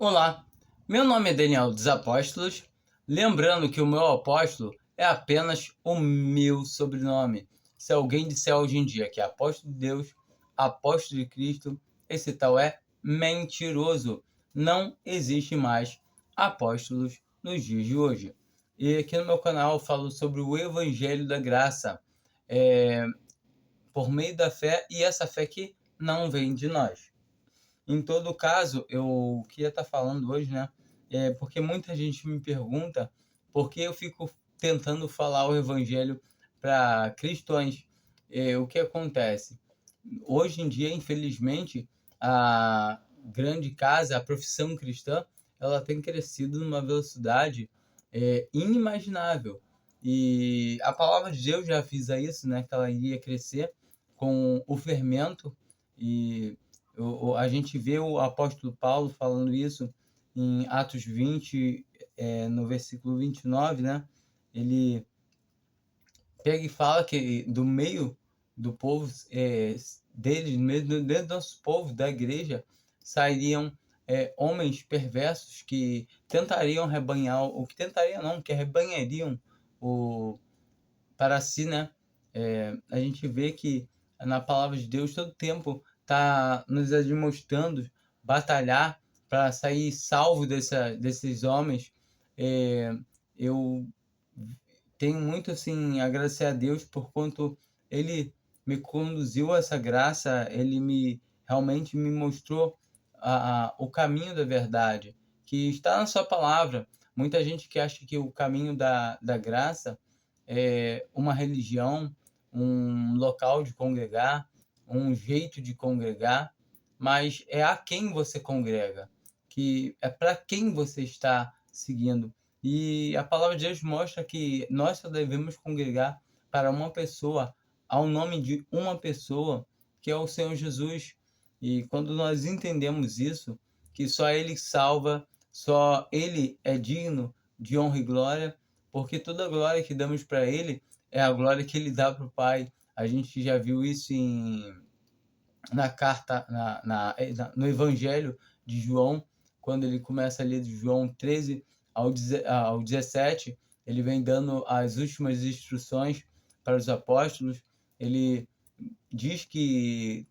Olá, meu nome é Daniel dos Apóstolos. Lembrando que o meu apóstolo é apenas o meu sobrenome. Se alguém disser hoje em dia que é apóstolo de Deus, apóstolo de Cristo, esse tal é mentiroso. Não existe mais apóstolos nos dias de hoje. E aqui no meu canal eu falo sobre o Evangelho da Graça, é, por meio da fé, e essa fé que não vem de nós. Em todo caso, eu queria estar falando hoje, né? Porque muita gente me pergunta por que eu fico tentando falar o evangelho para cristãos. O que acontece? Hoje em dia, infelizmente, a grande casa, a profissão cristã, ela tem crescido numa velocidade inimaginável. E a palavra de Deus já avisa isso, né? Que ela iria crescer com o fermento. E a gente vê o apóstolo Paulo falando isso em Atos 20, no versículo 29, né? Ele pega e fala que do meio do povo deles, mesmo dentro do nosso povo, da igreja, sairiam homens perversos que tentariam rebanhar, o que tentariam não, que arrebanhariam o, para si, né? A gente vê que na palavra de Deus todo tempo está nos demonstrando batalhar para sair salvo desses homens. Eu tenho muito assim a agradecer a Deus por quanto ele me conduziu a essa graça, ele me realmente me mostrou o caminho da verdade, que está na sua palavra. Muita gente que acha que o caminho da graça é uma religião, um local de congregar, um jeito de congregar, mas é a quem você congrega, que é para quem você está seguindo. E a palavra de Deus mostra que nós só devemos congregar para uma pessoa, ao nome de uma pessoa, que é o Senhor Jesus. E quando nós entendemos isso, que só Ele salva, só Ele é digno de honra e glória, porque toda a glória que damos para Ele é a glória que Ele dá para o Pai. A gente já viu isso na carta, no Evangelho de João, quando ele começa ali de João 13 ao 17, ele vem dando as últimas instruções para os apóstolos. Ele diz que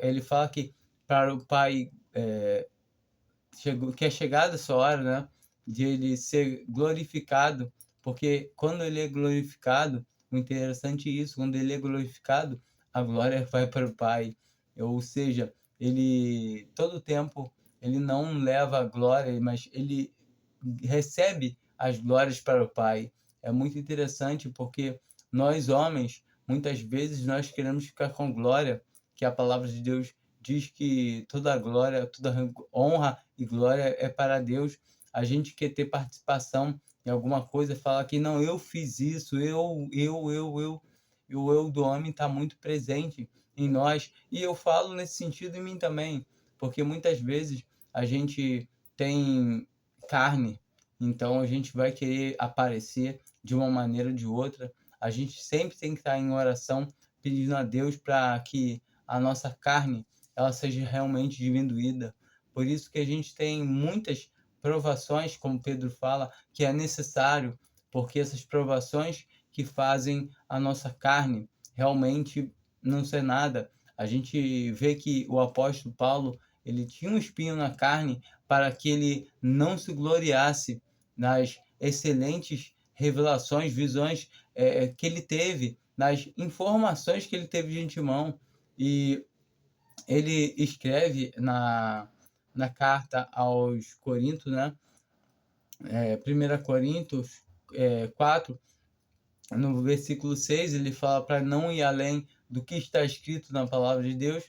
ele fala que para o Pai que é chegada essa hora, né, de ele ser glorificado, porque quando ele é glorificado, o interessante é isso, quando ele é glorificado, a glória vai para o Pai. Ou seja, ele todo tempo ele não leva a glória, mas ele recebe as glórias para o Pai. É muito interessante porque nós homens, muitas vezes nós queremos ficar com glória, que a palavra de Deus diz que toda glória, toda honra e glória é para Deus. A gente quer ter participação em alguma coisa, fala que não, eu fiz isso, e o eu do homem está muito presente em nós. E eu falo nesse sentido em mim também, porque muitas vezes a gente tem carne, então a gente vai querer aparecer de uma maneira ou de outra. A gente sempre tem que estar em oração, pedindo a Deus para que a nossa carne ela seja realmente diminuída. Por isso que a gente tem muitas provações, como Pedro fala, que é necessário, porque essas provações que fazem a nossa carne realmente não ser nada. A gente vê que o apóstolo Paulo, ele tinha um espinho na carne para que ele não se gloriasse nas excelentes revelações, visões que ele teve, nas informações que ele teve de antemão. E ele escreve na carta aos Coríntios, né? 1 Coríntios 4, no versículo 6, ele fala para não ir além do que está escrito na palavra de Deus,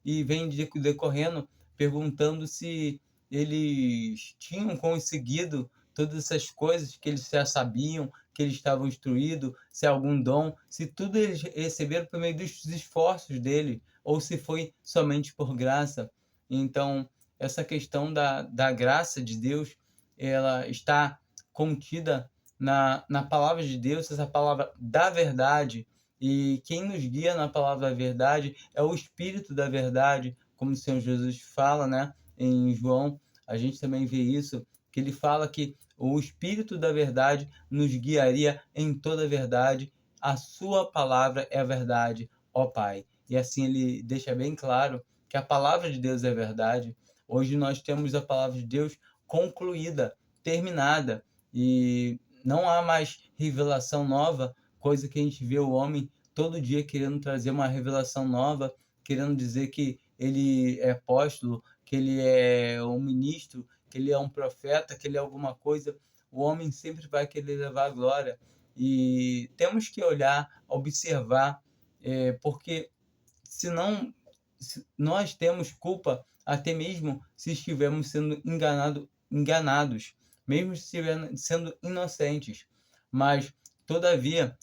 e vem decorrendo perguntando se eles tinham conseguido todas essas coisas que eles já sabiam, que eles estavam instruídos, se algum dom, se tudo eles receberam por meio dos esforços dele, ou se foi somente por graça. Então, essa questão da graça de Deus, ela está contida na palavra de Deus, essa palavra da verdade. E quem nos guia na palavra da verdade é o Espírito da verdade, como o Senhor Jesus fala, né, em João. a gente também vê isso, que ele fala que o Espírito da verdade nos guiaria em toda a verdade, a sua palavra é a verdade, ó Pai. E assim ele deixa bem claro que a palavra de Deus é verdade. Hoje nós temos a palavra de Deus concluída, terminada, e não há mais revelação nova, coisa que a gente vê o homem todo dia querendo trazer uma revelação nova, querendo dizer que ele é apóstolo, que ele é um ministro, que ele é um profeta, que ele é alguma coisa. O homem sempre vai querer levar a glória. E temos que olhar, observar, porque senão nós temos culpa até mesmo se estivermos sendo enganados, mesmo se estivermos sendo inocentes. Mas, todavia,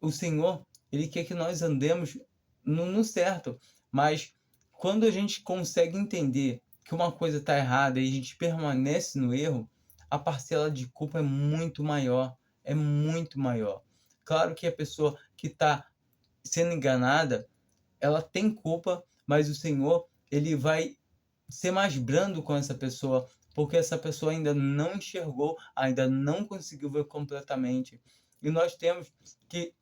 o Senhor, ele quer que nós andemos no certo. Mas quando a gente consegue entender que uma coisa está errada e a gente permanece no erro, a parcela de culpa é muito maior. É muito maior. Claro que a pessoa que está sendo enganada, ela tem culpa, mas o Senhor, ele vai ser mais brando com essa pessoa, porque essa pessoa ainda não enxergou, ainda não conseguiu ver completamente. E nós temos que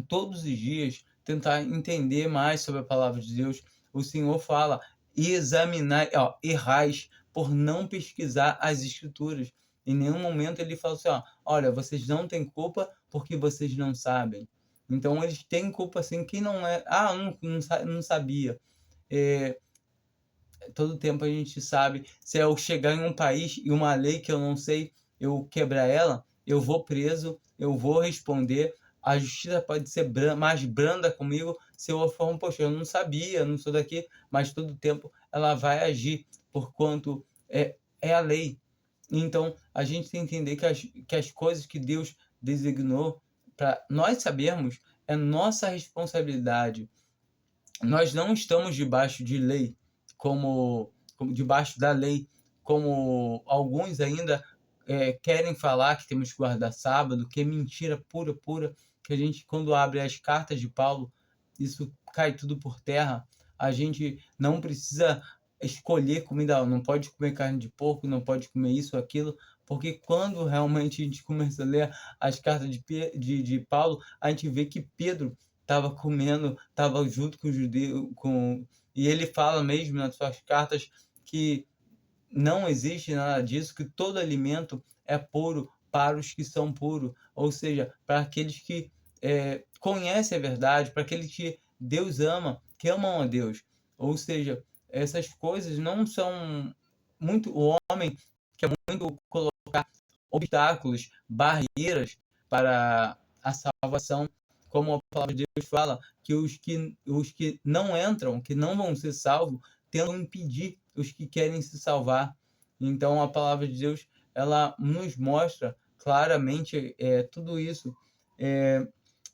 todos os dias tentar entender mais sobre a palavra de Deus. O Senhor fala: examinar, errais por não pesquisar as escrituras. Em nenhum momento ele fala assim: olha, vocês não têm culpa porque vocês não sabem. Então eles têm culpa assim. Quem não é, não sabia. Todo tempo a gente sabe, se eu chegar em um país e uma lei que eu não sei, eu quebrar ela, eu vou preso, eu vou responder. A justiça pode ser mais branda comigo se eu for, poxa, eu não sabia, não sou daqui, mas todo tempo ela vai agir, porquanto é a lei. Então, a gente tem que entender que as coisas que Deus designou para nós sabermos é nossa responsabilidade. Nós não estamos debaixo de lei, como debaixo da lei, como alguns ainda querem falar que temos que guardar sábado, que é mentira pura, pura, que a gente, quando abre as cartas de Paulo, isso cai tudo por terra. A gente não precisa escolher comida, não pode comer carne de porco, não pode comer isso ou aquilo, porque quando realmente a gente começa a ler as cartas de Paulo, a gente vê que Pedro estava comendo, estava junto com os judeus, e ele fala mesmo nas suas cartas que não existe nada disso, que todo alimento é puro para os que são puros, ou seja, para aqueles que conhecem a verdade, para aqueles que Deus ama, que amam a Deus. Ou seja, essas coisas não são muito... O homem quer muito colocar obstáculos, barreiras para a salvação, como a palavra de Deus fala, que os que não entram, que não vão ser salvos, tentam impedir os que querem se salvar. Então a palavra de Deus, ela nos mostra claramente tudo isso.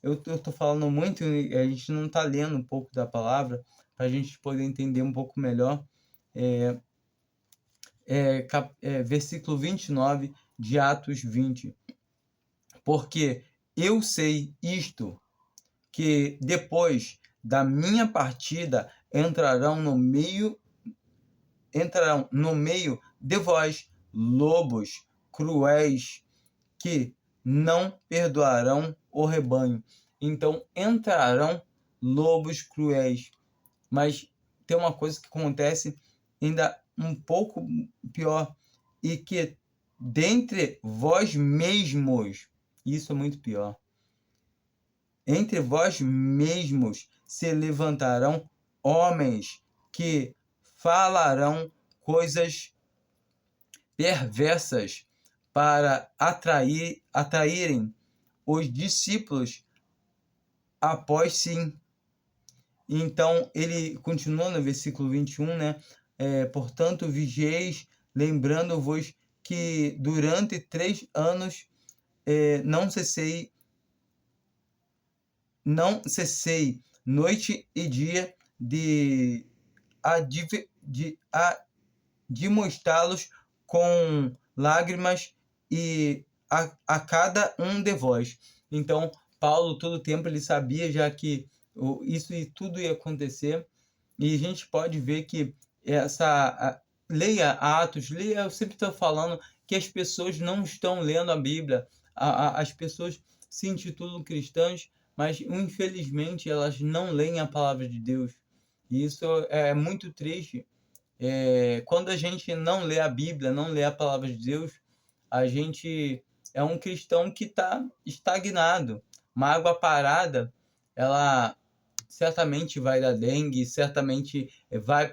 Eu estou falando muito, a gente não está lendo um pouco da palavra, para a gente poder entender um pouco melhor. Versículo 29 de Atos 20. Porque eu sei isto, que depois da minha partida entrarão no meio de vós lobos cruéis que não perdoarão o rebanho. Então entrarão lobos cruéis. Mas tem uma coisa que acontece ainda um pouco pior, e que dentre vós mesmos, isso é muito pior, entre vós mesmos se levantarão homens que falarão coisas perversas para atraírem os discípulos após si. Então, ele continua no versículo 21, né? Portanto, vigieis, lembrando-vos que durante 3 anos não cessei noite e dia de admoestá-los com lágrimas e a cada um de vós. Então, Paulo, todo tempo, ele sabia já que isso e tudo ia acontecer, e a gente pode ver que leia Atos, leia, eu sempre estou falando que as pessoas não estão lendo a Bíblia. As pessoas se intitulam cristãs, mas infelizmente elas não leem a palavra de Deus. E isso é muito triste. Quando a gente não lê a Bíblia, não lê a palavra de Deus, a gente é um cristão que está estagnado. Uma água parada, ela certamente vai dar dengue, certamente vai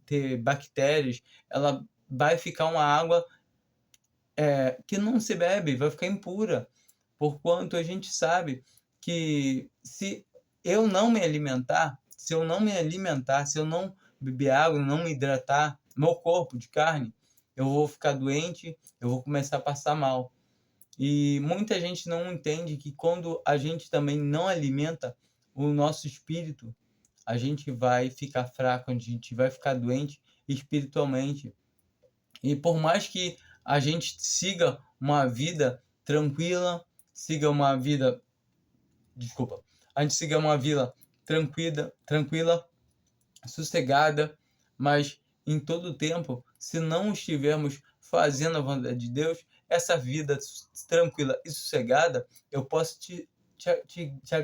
ter bactérias, ela vai ficar uma água que não se bebe, vai ficar impura, porquanto a gente sabe que se eu não me alimentar, se eu não beber água, não me hidratar, meu corpo de carne, eu vou ficar doente, eu vou começar a passar mal. E muita gente não entende que quando a gente também não alimenta o nosso espírito, a gente vai ficar fraco, a gente vai ficar doente espiritualmente. E por mais que a gente siga uma vida tranquila, siga uma vida, desculpa, a gente siga uma vida tranquila, sossegada, mas em todo tempo, se não estivermos fazendo a vontade de Deus, essa vida tranquila e sossegada, eu posso te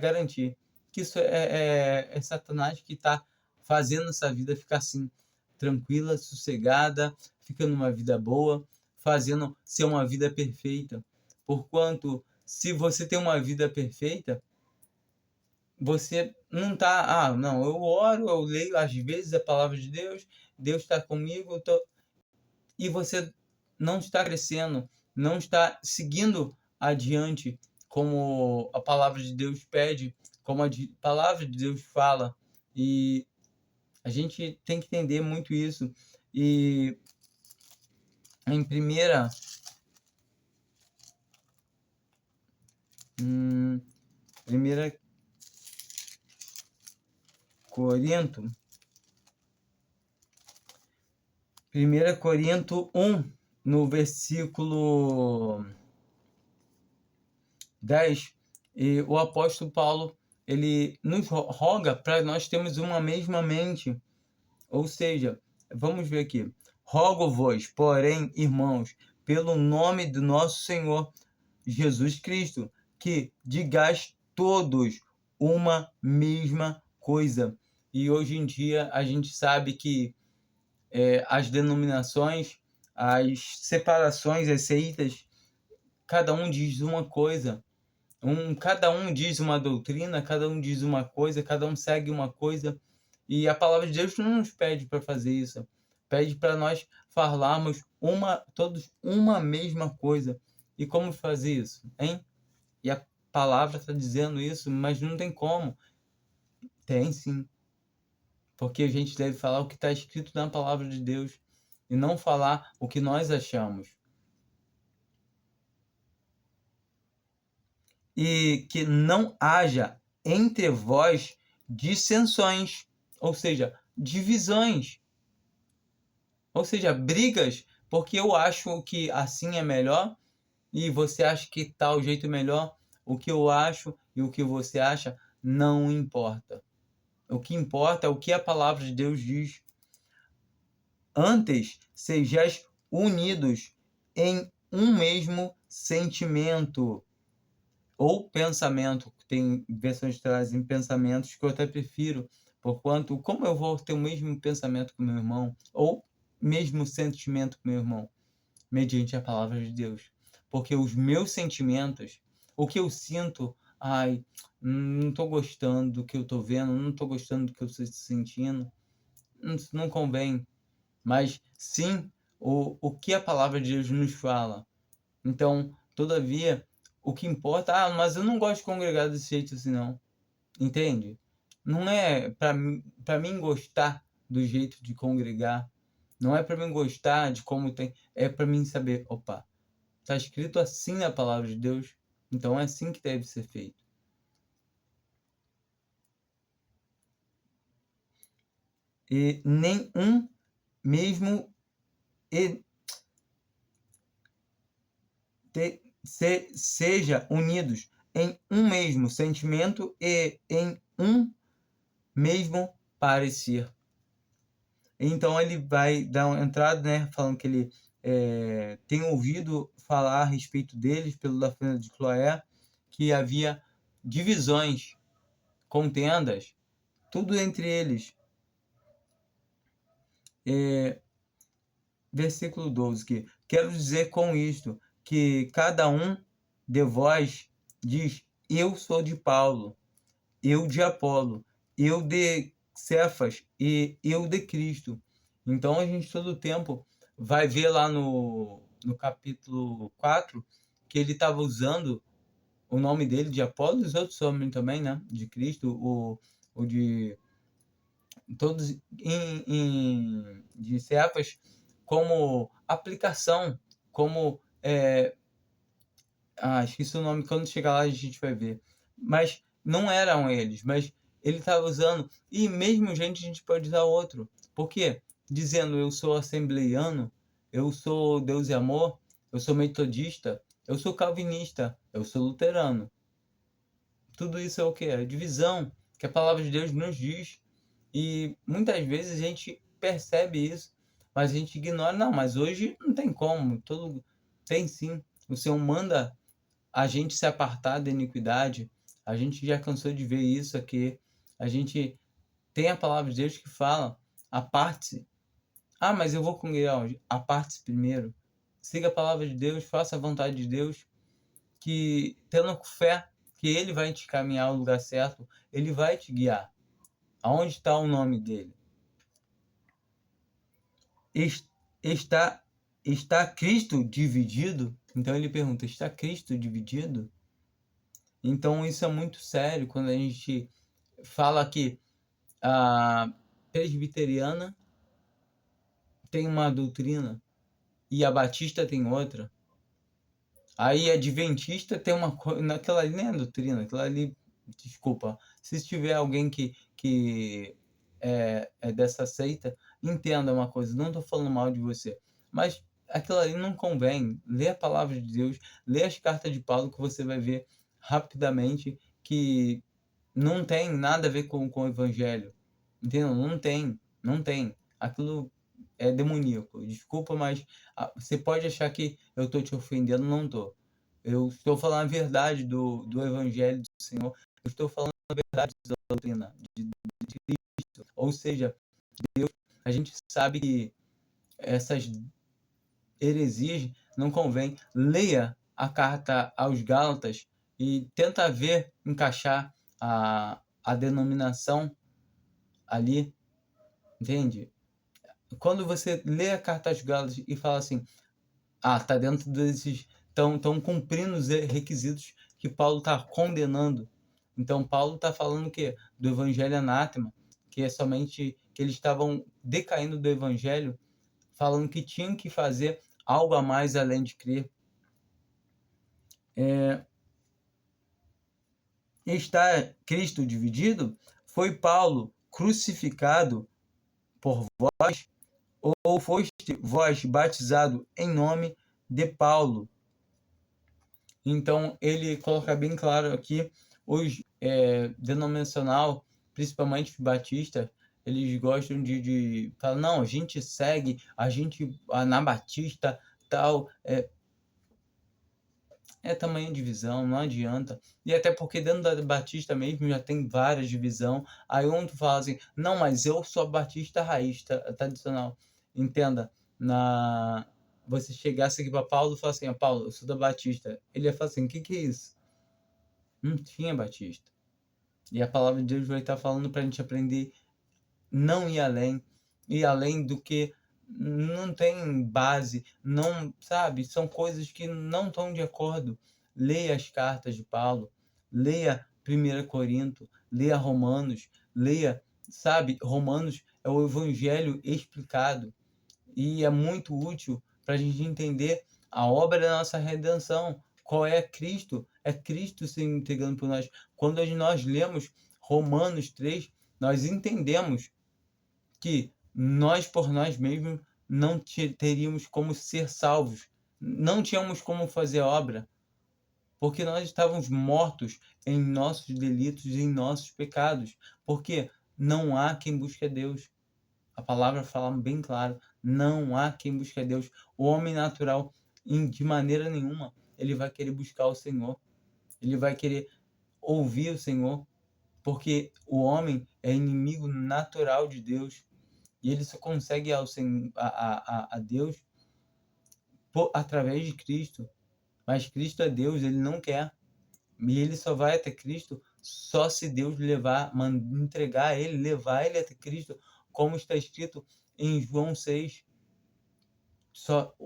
garantir que isso é Satanás que está fazendo essa vida ficar assim, tranquila, sossegada, ficando uma vida boa, fazendo ser uma vida perfeita. Porquanto, se você tem uma vida perfeita, você não tá, não, eu oro, eu leio às vezes a palavra de Deus, Deus está comigo, e você não está crescendo, não está seguindo adiante como a palavra de Deus pede, como palavra de Deus fala. E a gente tem que entender muito isso. E em primeira Corinto, 1 Corinto 1, no versículo 10, e o apóstolo Paulo, ele nos roga para nós termos uma mesma mente. Ou seja, vamos ver aqui. Rogo-vos, porém, irmãos, pelo nome do nosso Senhor Jesus Cristo, que digais todos uma mesma coisa. E hoje em dia a gente sabe que as denominações, as separações, as seitas, cada um diz uma coisa. Cada um diz uma doutrina, cada um diz uma coisa, cada um segue uma coisa. E a palavra de Deus não nos pede para fazer isso. Pede para nós falarmos todos uma mesma coisa. E como fazer isso, hein? E a palavra está dizendo isso, mas não tem como. Tem sim. Porque a gente deve falar o que está escrito na palavra de Deus e não falar o que nós achamos. E que não haja entre vós dissensões, ou seja, divisões, ou seja, brigas, porque eu acho que assim é melhor e você acha que tal jeito é melhor. O que eu acho e o que você acha não importa. O que importa é o que a palavra de Deus diz. Antes, sejais unidos em um mesmo sentimento ou pensamento. Tem versões que trazem pensamentos que eu até prefiro, porquanto, como eu vou ter o mesmo pensamento com meu irmão, ou mesmo sentimento com meu irmão, mediante a palavra de Deus? Porque os meus sentimentos, o que eu sinto, não estou gostando do que eu estou vendo, não estou gostando do que eu estou sentindo, não convém. Mas sim o que a palavra de Deus nos fala. Então, todavia, o que importa, mas eu não gosto de congregar desse jeito assim, não. Entende? Não é para mim gostar do jeito de congregar. Não é para mim gostar de como tem. É para mim saber, opa, está escrito assim na palavra de Deus, então é assim que deve ser feito. E nenhum mesmo seja unidos em um mesmo sentimento e em um mesmo parecer. Então ele vai dar uma entrada, né, falando que ele tem ouvido falar a respeito deles pelo da família de Cloé, que havia divisões, contendas, tudo entre eles. Versículo 12, que quero dizer com isto, que cada um de vós diz, eu sou de Paulo, eu de Apolo, eu de Cefas e eu de Cristo. Então a gente todo o tempo vai ver lá no capítulo 4 que ele estava usando o nome dele de Apolo e os outros homens também, né? De Cristo, o de todos de Cefas como aplicação, como esqueci o nome, quando chegar lá a gente vai ver. Mas não eram eles, mas ele estava usando, e mesmo a gente pode usar outro. Por quê? Dizendo, eu sou assembleiano, eu sou Deus e Amor, eu sou metodista, eu sou calvinista, eu sou luterano. Tudo isso é o quê? É divisão, que a palavra de Deus nos diz. E muitas vezes a gente percebe isso, mas a gente ignora. Não, mas hoje não tem como. Tem sim. O Senhor manda a gente se apartar da iniquidade. A gente já cansou de ver isso aqui. A gente tem a palavra de Deus que fala, aparte-se. Ah, mas eu vou congregar hoje. Aparte-se primeiro. Siga a palavra de Deus, faça a vontade de Deus, que tendo fé que Ele vai te caminhar ao lugar certo, Ele vai te guiar. Aonde está o nome dele? Está, está Cristo dividido? Então ele pergunta, está Cristo dividido? Então isso é muito sério quando a gente fala que a presbiteriana tem uma doutrina e a batista tem outra. Aí a adventista tem uma coisa, naquela ali nem é doutrina, aquela ali, desculpa, se tiver alguém que é dessa seita, entenda uma coisa, não estou falando mal de você, mas aquilo ali não convém. Lê a palavra de Deus, lê as cartas de Paulo, que você vai ver rapidamente que não tem nada a ver com o evangelho. Entendeu? Não tem. Aquilo é demoníaco. Desculpa, mas você pode achar que eu estou te ofendendo, não estou. Eu estou falando a verdade do evangelho do Senhor. Eu estou falando a verdade da doutrina de Cristo. Ou seja, Deus, a gente sabe que essas heresias não convém. Leia a carta aos Gálatas e tenta ver, encaixar a denominação ali, entende? Quando você lê a carta aos Gálatas e fala assim, tá dentro desses, estão cumprindo os requisitos que Paulo está condenando. Então Paulo está falando o quê? Do evangelho anátema, que é somente que eles estavam decaindo do evangelho, falando que tinham que fazer algo a mais além de crer. Está Cristo dividido? Foi Paulo crucificado por vós, ou foste vós batizado em nome de Paulo? Então ele coloca bem claro aqui, os denominacional, principalmente os batistas, eles gostam de falar, não, a gente segue, a gente anabatista, tal, tamanho de divisão, não adianta. E até porque dentro da Batista mesmo já tem várias divisões. Aí um tu fala assim, não, mas eu sou Batista raiz, tradicional. Entenda, você chegasse aqui para Paulo e falar assim, Paulo, eu sou da Batista. Ele ia falar assim, o que é isso? Não tinha Batista. E a palavra de Deus vai estar falando para a gente aprender não ir além do que não tem base, não, sabe? São coisas que não estão de acordo. Leia as cartas de Paulo, leia 1 Corinto, leia Romanos, leia, sabe? Romanos é o evangelho explicado e é muito útil para a gente entender a obra da nossa redenção. Qual é Cristo? É Cristo se entregando por nós. Quando nós lemos Romanos 3, nós entendemos que nós, por nós mesmos, não teríamos como ser salvos. Não tínhamos como fazer obra, porque nós estávamos mortos em nossos delitos e em nossos pecados. Porque não há quem busque a Deus. A palavra fala bem claro, não há quem busque a Deus. O homem natural, de maneira nenhuma, ele vai querer buscar o Senhor. Ele vai querer ouvir o Senhor, porque o homem é inimigo natural de Deus. E ele só consegue a Deus através de Cristo. Mas Cristo é Deus, ele não quer. E ele só vai até Cristo só se Deus entregar ele, levar ele até Cristo, como está escrito em João 6. Só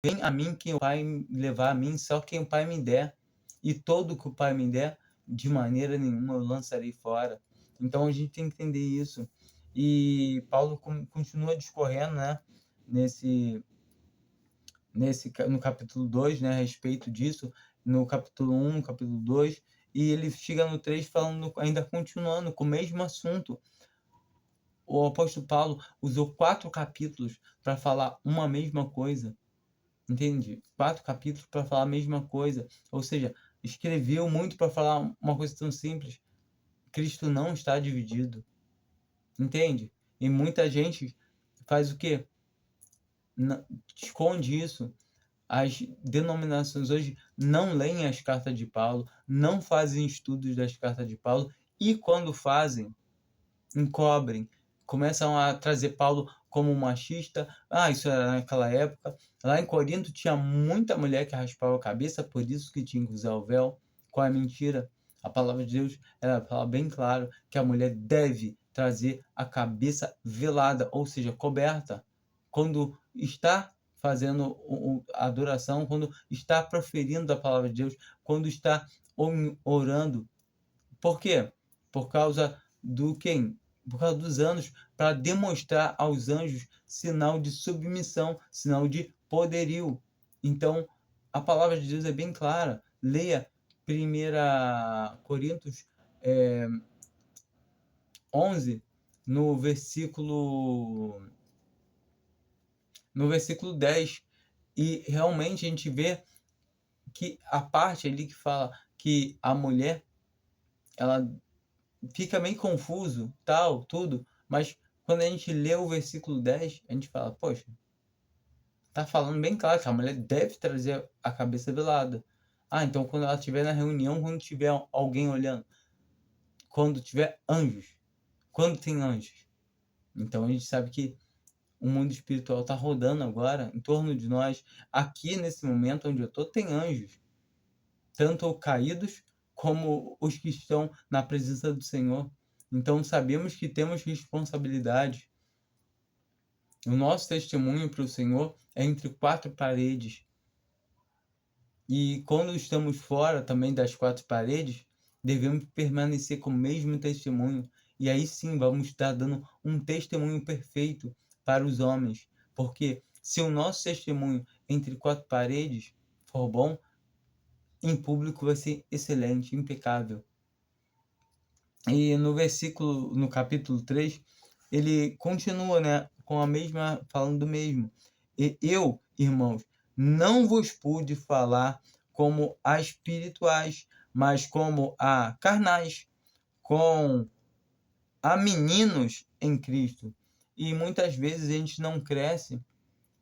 vem a mim quem o Pai levar a mim, só quem o Pai me der. E todo que o Pai me der, de maneira nenhuma eu lançarei fora. Então a gente tem que entender isso. E Paulo continua discorrendo, né, no capítulo 2, né, a respeito disso, no capítulo 1, no capítulo 2, e ele chega no 3 falando, ainda continuando com o mesmo assunto. O apóstolo Paulo usou 4 capítulos para falar uma mesma coisa, entende? 4 capítulos para falar a mesma coisa, ou seja, escreveu muito para falar uma coisa tão simples. Cristo não está dividido, entende? E muita gente faz o quê? Esconde isso. As denominações hoje não leem as cartas de Paulo, não fazem estudos das cartas de Paulo, e quando fazem, encobrem, começam a trazer Paulo como machista. Isso era naquela época. Lá em Corinto tinha muita mulher que raspava a cabeça, por isso que tinha que usar o véu. Qual é a mentira? A palavra de Deus, ela fala bem claro que a mulher deve trazer a cabeça velada, ou seja, coberta, quando está fazendo a adoração, quando está proferindo a palavra de Deus, quando está orando. Por quê? Por causa do quem? Por causa dos anjos, para demonstrar aos anjos sinal de submissão, sinal de poderio. Então, a palavra de Deus é bem clara. Leia 1 Coríntios 11, no versículo 10, e realmente a gente vê que a parte ali que fala que a mulher, ela fica meio confuso, tal, tudo, mas quando a gente lê o versículo 10, a gente fala, poxa, tá falando bem claro que a mulher deve trazer a cabeça velada. Então quando ela estiver na reunião, quando tiver alguém olhando, quando tiver anjos, quando tem anjos. Então a gente sabe que o mundo espiritual está rodando agora em torno de nós. Aqui nesse momento onde eu estou, tem anjos, tanto caídos como os que estão na presença do Senhor. Então sabemos que temos responsabilidade. O nosso testemunho para o Senhor é entre 4 paredes. E quando estamos fora também das 4 paredes, devemos permanecer com o mesmo testemunho. E aí sim vamos estar dando um testemunho perfeito para os homens. Porque se o nosso testemunho entre 4 paredes for bom, em público vai ser excelente, impecável. E no capítulo 3, ele continua, né, falando do mesmo. E eu, irmãos, não vos pude falar como a espirituais, mas como a carnais, com a meninos em Cristo. E muitas vezes a gente não cresce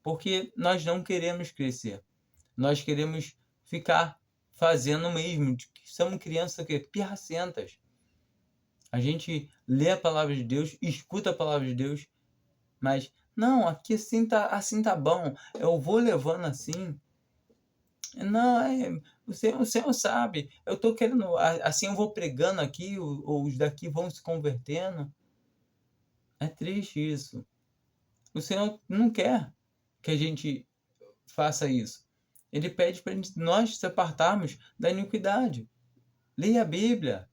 porque nós não queremos crescer. Nós queremos ficar fazendo o mesmo. Somos crianças pirracentas. A gente lê a palavra de Deus, escuta a palavra de Deus, mas não, aqui assim tá bom, eu vou levando assim. Não, o Senhor sabe, eu tô querendo, assim eu vou pregando aqui, os daqui vão se convertendo. É triste isso. O Senhor não quer que a gente faça isso. Ele pede para nós se apartarmos da iniquidade. Leia a Bíblia.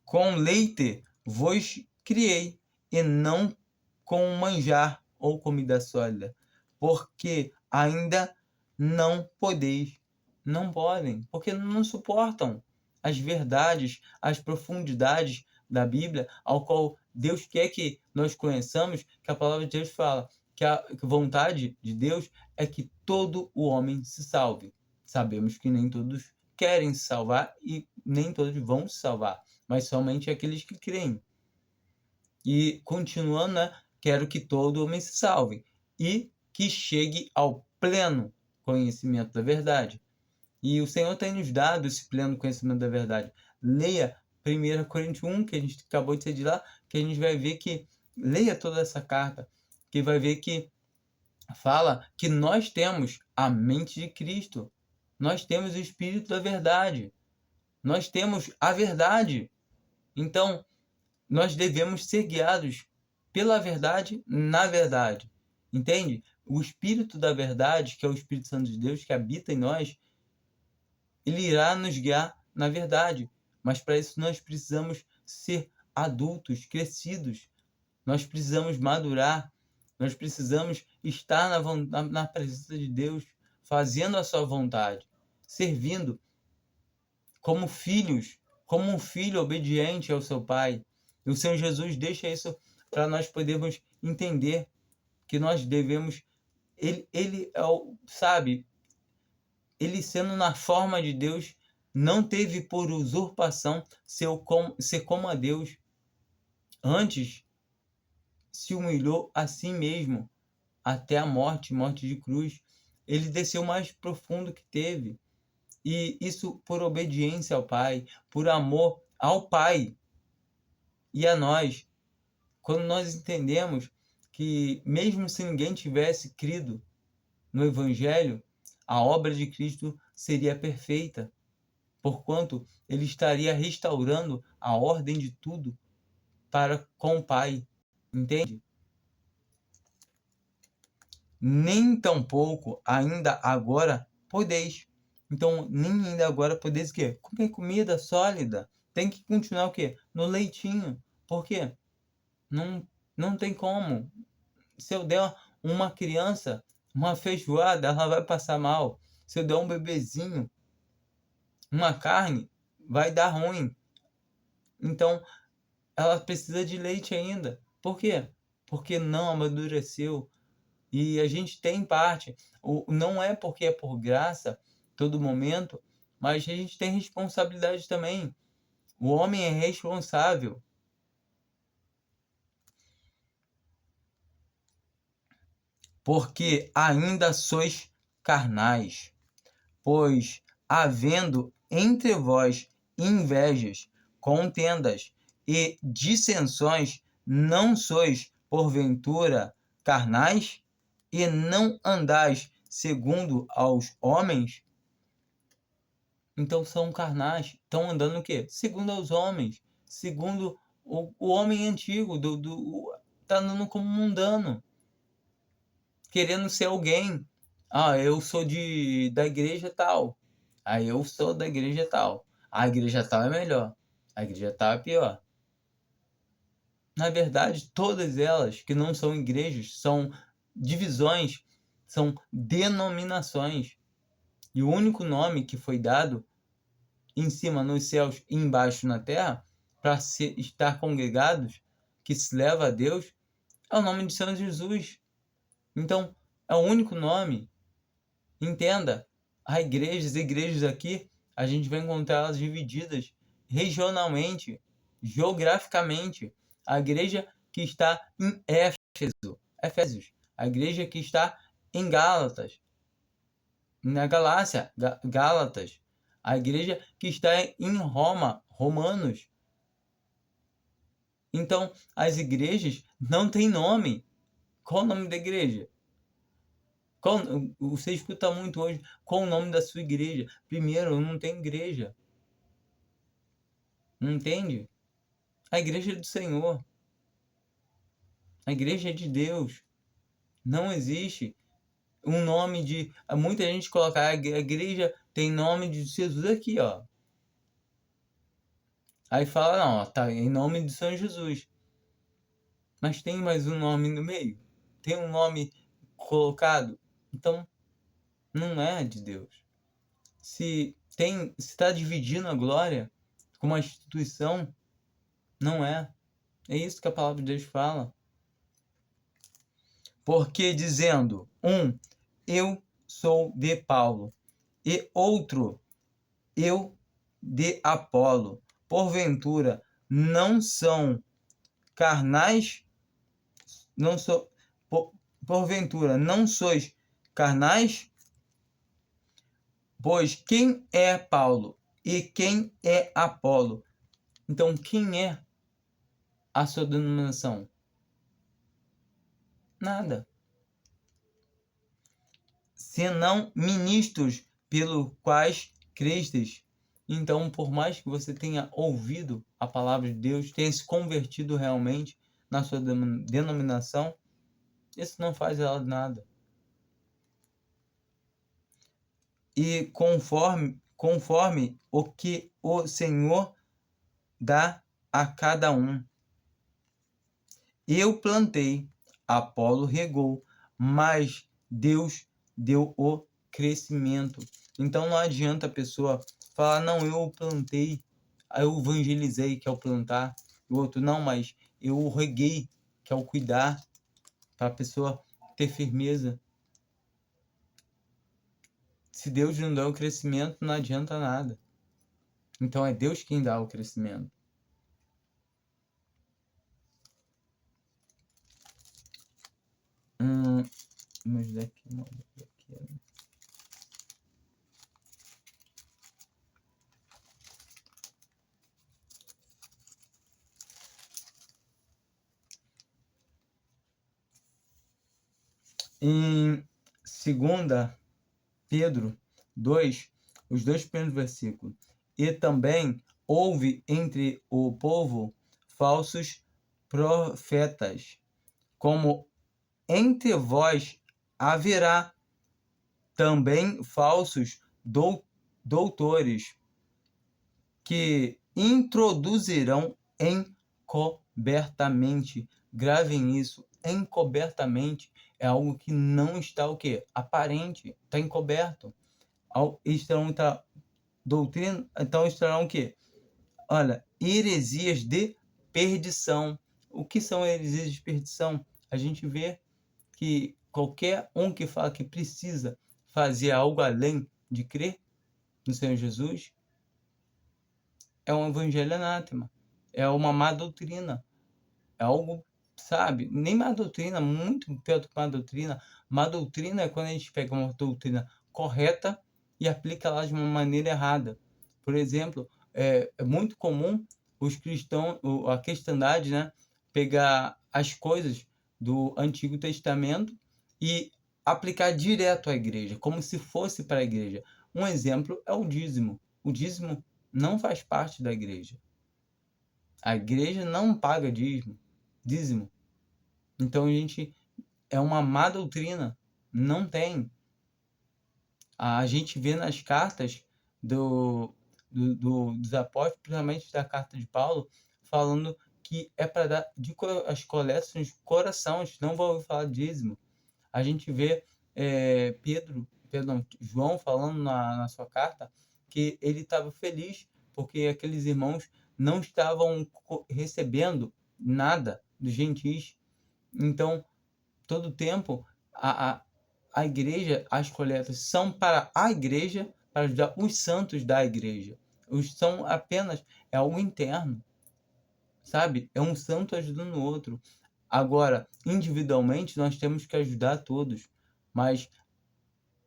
Com leite vos criei, e não com manjar ou comida sólida, porque ainda não podeis. Não podem, porque não suportam as verdades, as profundidades da Bíblia, ao qual Deus quer que nós conheçamos, que a palavra de Deus fala, que a vontade de Deus é que todo o homem se salve. Sabemos que nem todos querem se salvar e nem todos vão se salvar, mas somente aqueles que creem. E continuando, né? Quero que todo homem se salve e que chegue ao pleno conhecimento da verdade. E o Senhor tem nos dado esse pleno conhecimento da verdade. Leia 1 Coríntios 1, que a gente acabou de ser de lá, que a gente vai ver que... Leia toda essa carta, que vai ver que fala que nós temos a mente de Cristo. Nós temos o Espírito da verdade. Nós temos a verdade. Então, nós devemos ser guiados pela verdade, na verdade. Entende? O Espírito da verdade, que é o Espírito Santo de Deus, que habita em nós, ele irá nos guiar na verdade. Mas para isso nós precisamos ser adultos, crescidos. Nós precisamos madurar. Nós precisamos estar na presença de Deus, fazendo a sua vontade, servindo como filhos, como um filho obediente ao seu pai. E o Senhor Jesus deixa isso para nós podermos entender que nós devemos... Ele é sabe, ele sendo na forma de Deus, não teve por usurpação ser como a Deus. Antes, se humilhou a si mesmo, até a morte de cruz. Ele desceu o mais profundo que teve. E isso por obediência ao Pai, por amor ao Pai e a nós. Quando nós entendemos que mesmo se ninguém tivesse crido no Evangelho, a obra de Cristo seria perfeita, porquanto ele estaria restaurando a ordem de tudo para com o Pai. Entende? Nem tampouco ainda agora podeis. Então, nem ainda agora podeis o quê? Comer comida sólida. Tem que continuar o quê? No leitinho. Por quê? Não tem como. Se eu der uma criança uma feijoada, ela vai passar mal. Se eu der um bebezinho uma carne, vai dar ruim. Então, ela precisa de leite ainda. Por quê? Porque não amadureceu. E a gente tem parte. Não é porque é por graça, todo momento, mas a gente tem responsabilidade também. O homem é responsável. Porque ainda sois carnais. Pois, havendo entre vós invejas, contendas e dissensões, não sois, porventura, carnais? E não andais segundo aos homens? Então são carnais. Estão andando o quê? Segundo aos homens. Segundo o homem antigo. Tá andando como mundano. Querendo ser alguém. Eu sou da igreja tal. Eu sou da igreja tal. A igreja tal é melhor. A igreja tal é pior. Na verdade, todas elas que não são igrejas são divisões, são denominações. E o único nome que foi dado em cima nos céus e embaixo na terra para estar congregados, que se leva a Deus, é o nome de Senhor Jesus. Então, é o único nome. Entenda, há igrejas aqui, a gente vai encontrá-las divididas regionalmente, geograficamente. A igreja que está em Éfesos, a igreja que está em Gálatas, na Galácia, Gálatas, a igreja que está em Roma, Romanos. Então, as igrejas não têm nome. Qual o nome da igreja? Você escuta muito hoje, qual o nome da sua igreja? Primeiro, não tem igreja. Não entende? A igreja é do Senhor. A igreja é de Deus. Não existe um nome de... Muita gente coloca, a igreja tem nome de Jesus aqui, ó. Aí fala, não, tá em nome de São Jesus. Mas tem mais um nome no meio. Tem um nome colocado. Então, não é de Deus. Se está dividindo a glória com uma instituição, não é. É isso que a palavra de Deus fala. Porque dizendo, eu sou de Paulo, e outro, eu de Apolo, porventura não são carnais, porventura não sois carnais? Pois quem é Paulo e quem é Apolo? Então, quem é a sua denominação? Nada. Senão ministros pelos quais crestes. Então, por mais que você tenha ouvido a palavra de Deus, tenha se convertido realmente na sua denominação, isso não faz ela nada. E conforme o que o Senhor dá a cada um. Eu plantei, Apolo regou, mas Deus deu o crescimento. Então não adianta a pessoa falar, não, eu plantei, eu evangelizei, que é o plantar, e o outro, não, mas eu reguei, que é o cuidar, para a pessoa ter firmeza. Se Deus não dá o crescimento, não adianta nada. Então é Deus quem dá o crescimento. Mas daqui não, daqui. Em 2 Pedro 2, os 2 primeiros versículos. E também houve entre o povo falsos profetas, como entre vós haverá também falsos doutores, que introduzirão encobertamente. Gravem isso, encobertamente é algo que não está o quê? Aparente, está encoberto. Estarão doutrina, então estarão o quê? Olha, heresias de perdição. O que são heresias de perdição? A gente vê que qualquer um que fala que precisa fazer algo além de crer no Senhor Jesus é um evangelho anátema, é uma má doutrina, é algo, sabe, nem má doutrina, muito pior do que má doutrina. Má doutrina é quando a gente pega uma doutrina correta e aplica ela de uma maneira errada. Por exemplo, é muito comum os cristãos, a cristandade, né, pegar as coisas do Antigo Testamento e aplicar direto à igreja, como se fosse para a igreja. Um exemplo é o dízimo. O dízimo não faz parte da igreja. A igreja não paga dízimo. Então a gente é uma má doutrina. Não tem. A gente vê nas cartas dos apóstolos, principalmente da carta de Paulo, falando que é para dar as coletas de coração, a gente não vai ouvir falar de dízimo. A gente vê João falando na sua carta que ele estava feliz porque aqueles irmãos não estavam recebendo nada dos gentis. Então, todo tempo, a igreja, as coletas são para a igreja, para ajudar os santos da igreja. São apenas, é algo interno, sabe? É um santo ajudando o outro. Agora, individualmente, nós temos que ajudar todos, mas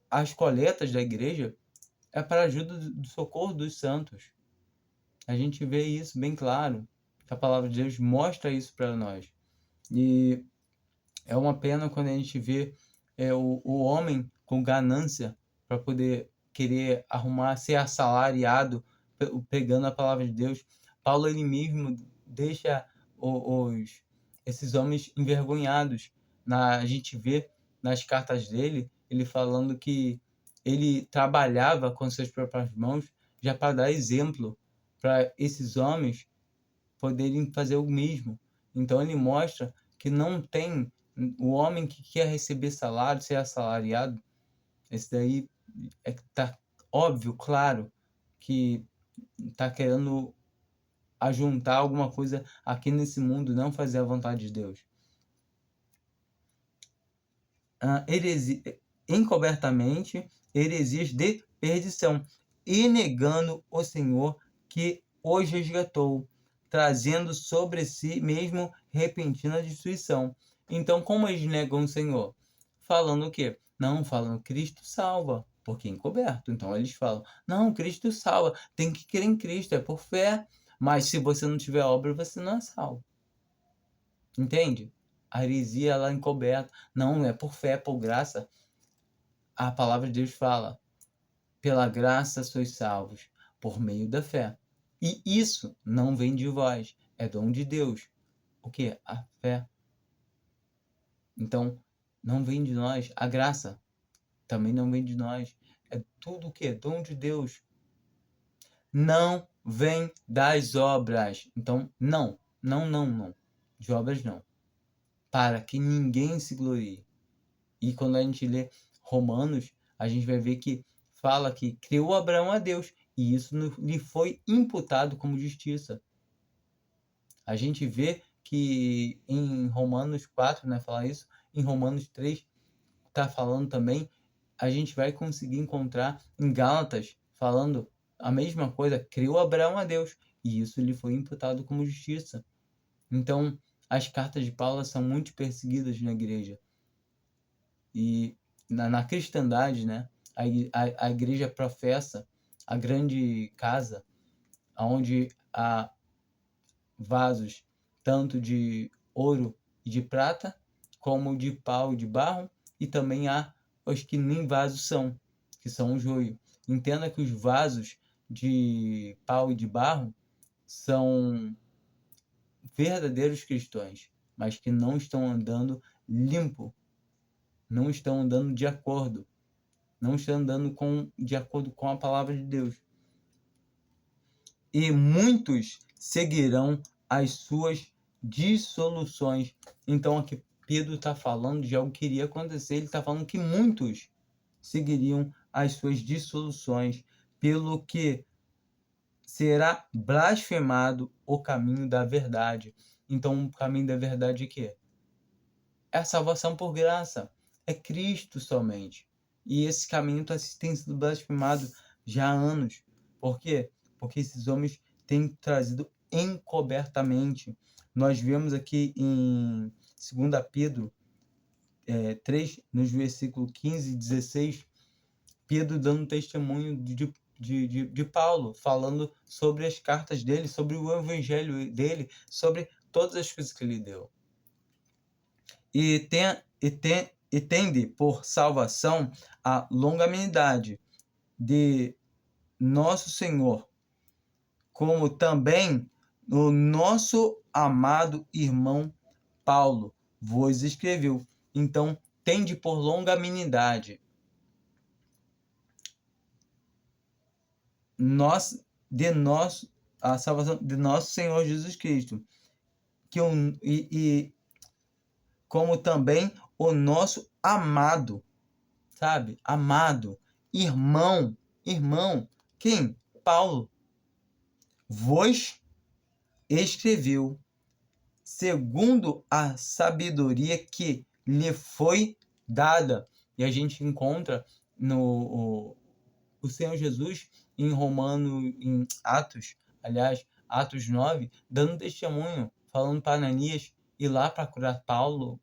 as coletas da igreja é para a ajuda do socorro dos santos. A gente vê isso bem claro, que a palavra de Deus mostra isso para nós. E é uma pena quando a gente vê o homem com ganância para poder querer ser assalariado pregando a palavra de Deus. Paulo, ele mesmo, deixa esses homens envergonhados. A gente vê nas cartas dele, ele falando que ele trabalhava com suas próprias mãos já para dar exemplo para esses homens poderem fazer o mesmo. Então ele mostra que não tem o homem que quer receber salário, ser assalariado. Esse daí tá óbvio, claro, que tá querendo ajuntar alguma coisa aqui nesse mundo, não fazer a vontade de Deus. Encobertamente, heresias de perdição, e negando o Senhor que os resgatou, trazendo sobre si mesmo repentina destruição. Então, como eles negam o Senhor? Falando o quê? Não, falando Cristo salva, porque é encoberto. Então eles falam, não, Cristo salva, tem que crer em Cristo, é por fé. Mas se você não tiver obra, você não é salvo. Entende? A heresia lá encoberta. Não, é por fé, por graça. A palavra de Deus fala, pela graça sois salvos, por meio da fé. E isso não vem de vós, é dom de Deus. O que? A fé. Então, não vem de nós. A graça também não vem de nós. É tudo o que? Dom de Deus. Não vem das obras. Então, não. De obras não. Para que ninguém se glorie. E quando a gente lê Romanos, a gente vai ver que fala que criou Abraão a Deus. E isso lhe foi imputado como justiça. A gente vê que em Romanos 4, né, falar isso, em Romanos 3, está falando também, a gente vai conseguir encontrar em Gálatas, falando a mesma coisa, criou Abraão a Deus, e isso lhe foi imputado como justiça. Então, as cartas de Paulo são muito perseguidas na igreja. E na cristandade, né, a igreja professa a grande casa, onde há vasos tanto de ouro e de prata, como de pau e de barro, e também há os que nem vasos são, que são o joio. Entenda que os vasos de pau e de barro são verdadeiros cristãos, mas que não estão andando limpo, não estão andando de acordo, não estão andando de acordo com a palavra de Deus. E muitos seguirão as suas dissoluções. Então aqui Pedro está falando de algo que iria acontecer. Ele está falando que muitos seguiriam as suas dissoluções, pelo que será blasfemado o caminho da verdade. Então o caminho da verdade é que é a salvação por graça, é Cristo somente. E esse caminho tem sido blasfemado já há anos. Por quê? Porque esses homens têm trazido encobertamente. Nós vemos aqui em 2 Pedro 3, nos versículos 15 e 16, Pedro dando testemunho de Paulo, falando sobre as cartas dele, sobre o evangelho dele, sobre todas as coisas que ele deu. E tende por salvação a longanimidade de nosso Senhor, como também o nosso amado irmão Paulo vos escreveu. Então, tende por longanimidade a salvação de nosso Senhor Jesus Cristo, como também o nosso amado, sabe? Amado, irmão, quem? Paulo, vos escreveu segundo a sabedoria que lhe foi dada. E a gente encontra o Senhor Jesus em Atos 9, dando testemunho, falando para Ananias ir lá para curar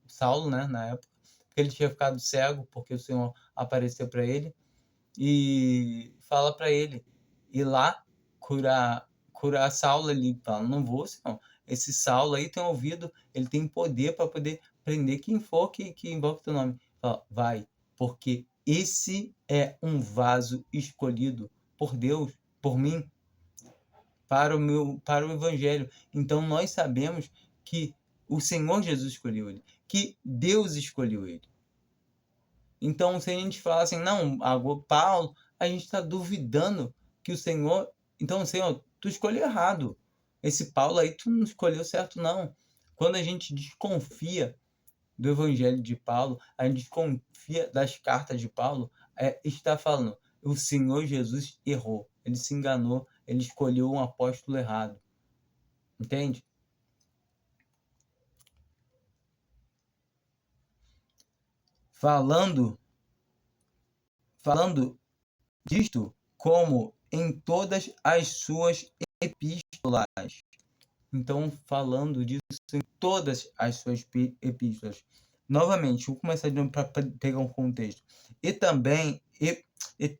Saulo, né, na época, porque ele tinha ficado cego, porque o Senhor apareceu para ele, e fala para ele ir lá curar Saulo. Ele fala, não vou, Senhor, esse Saulo aí tem ouvido, ele tem poder para poder prender quem for que invoque teu nome. Fala, vai, porque esse é um vaso escolhido por Deus, por mim, para o evangelho. Então nós sabemos que o Senhor Jesus escolheu ele, que Deus escolheu ele. Então, se a gente falar assim, não, Paulo, a gente está duvidando que o Senhor... Então, Senhor, tu escolheu errado. Esse Paulo aí, tu não escolheu certo, não. Quando a gente desconfia do evangelho de Paulo, a gente desconfia das cartas de Paulo, está falando, o Senhor Jesus errou, ele se enganou, ele escolheu um apóstolo errado. Entende? Falando disto como em todas as suas epístolas. Então, falando disso em todas as suas epístolas. Novamente, vou começar de novo para pegar um contexto. E também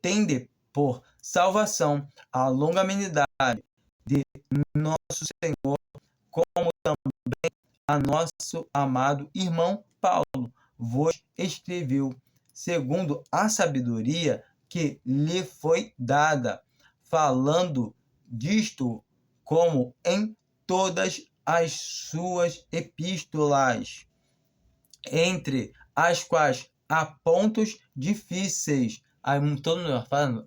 tende por salvação a longanimidade de nosso Senhor, como também a nosso amado irmão Paulo vos escreveu, segundo a sabedoria que lhe foi dada, falando disto como em todas as suas epístolas, entre as quais há pontos difíceis. Aí todo mundo falando,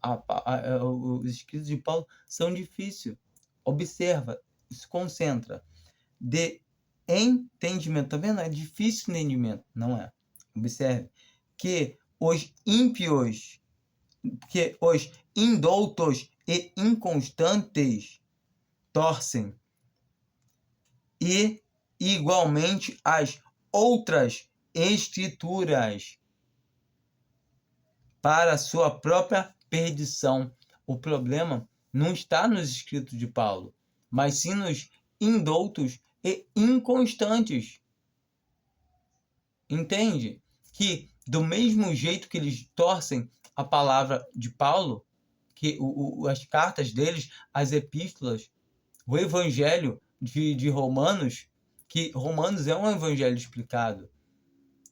os escritos de Paulo são difíceis. Observa, se concentra. De entendimento, tá vendo? É difícil o entendimento, não é? Observe que os ímpios, que os indoutos e inconstantes torcem, e igualmente as outras escrituras para sua própria perdição. O problema não está nos escritos de Paulo, mas sim nos indoutos e inconstantes. Entende? Que do mesmo jeito que eles torcem a palavra de Paulo, que as cartas deles, as epístolas, o evangelho de Romanos, que Romanos é um evangelho explicado,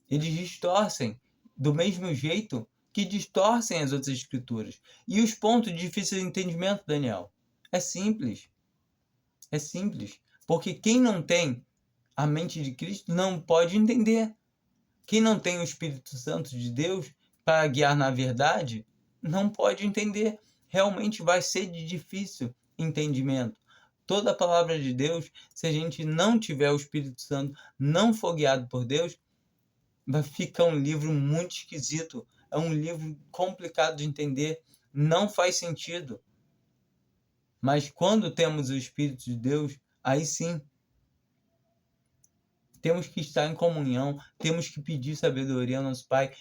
eles distorcem do mesmo jeito que distorcem as outras escrituras. E os pontos de difícil entendimento, Daniel? É simples. É simples. Porque quem não tem a mente de Cristo não pode entender. Quem não tem o Espírito Santo de Deus para guiar na verdade, não pode entender. Realmente vai ser de difícil entendimento. Toda a palavra de Deus, se a gente não tiver o Espírito Santo, não for guiado por Deus, vai ficar um livro muito esquisito. É um livro complicado de entender. Não faz sentido. Mas quando temos o Espírito de Deus, aí sim, temos que estar em comunhão, temos que pedir sabedoria ao nosso Pai.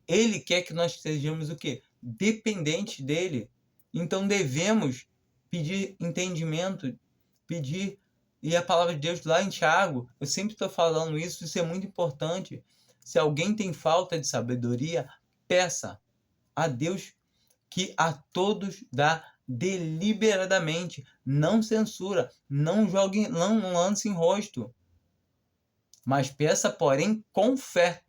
Ele quer que nós sejamos o quê? Dependentes dele. Então devemos pedir entendimento, pedir. E a palavra de Deus lá em Tiago, eu sempre estou falando isso, isso é muito importante. Se alguém tem falta de sabedoria, peça a Deus, que a todos dá deliberadamente. Não censura, não jogue, não lance em rosto. Mas peça, porém, com fé.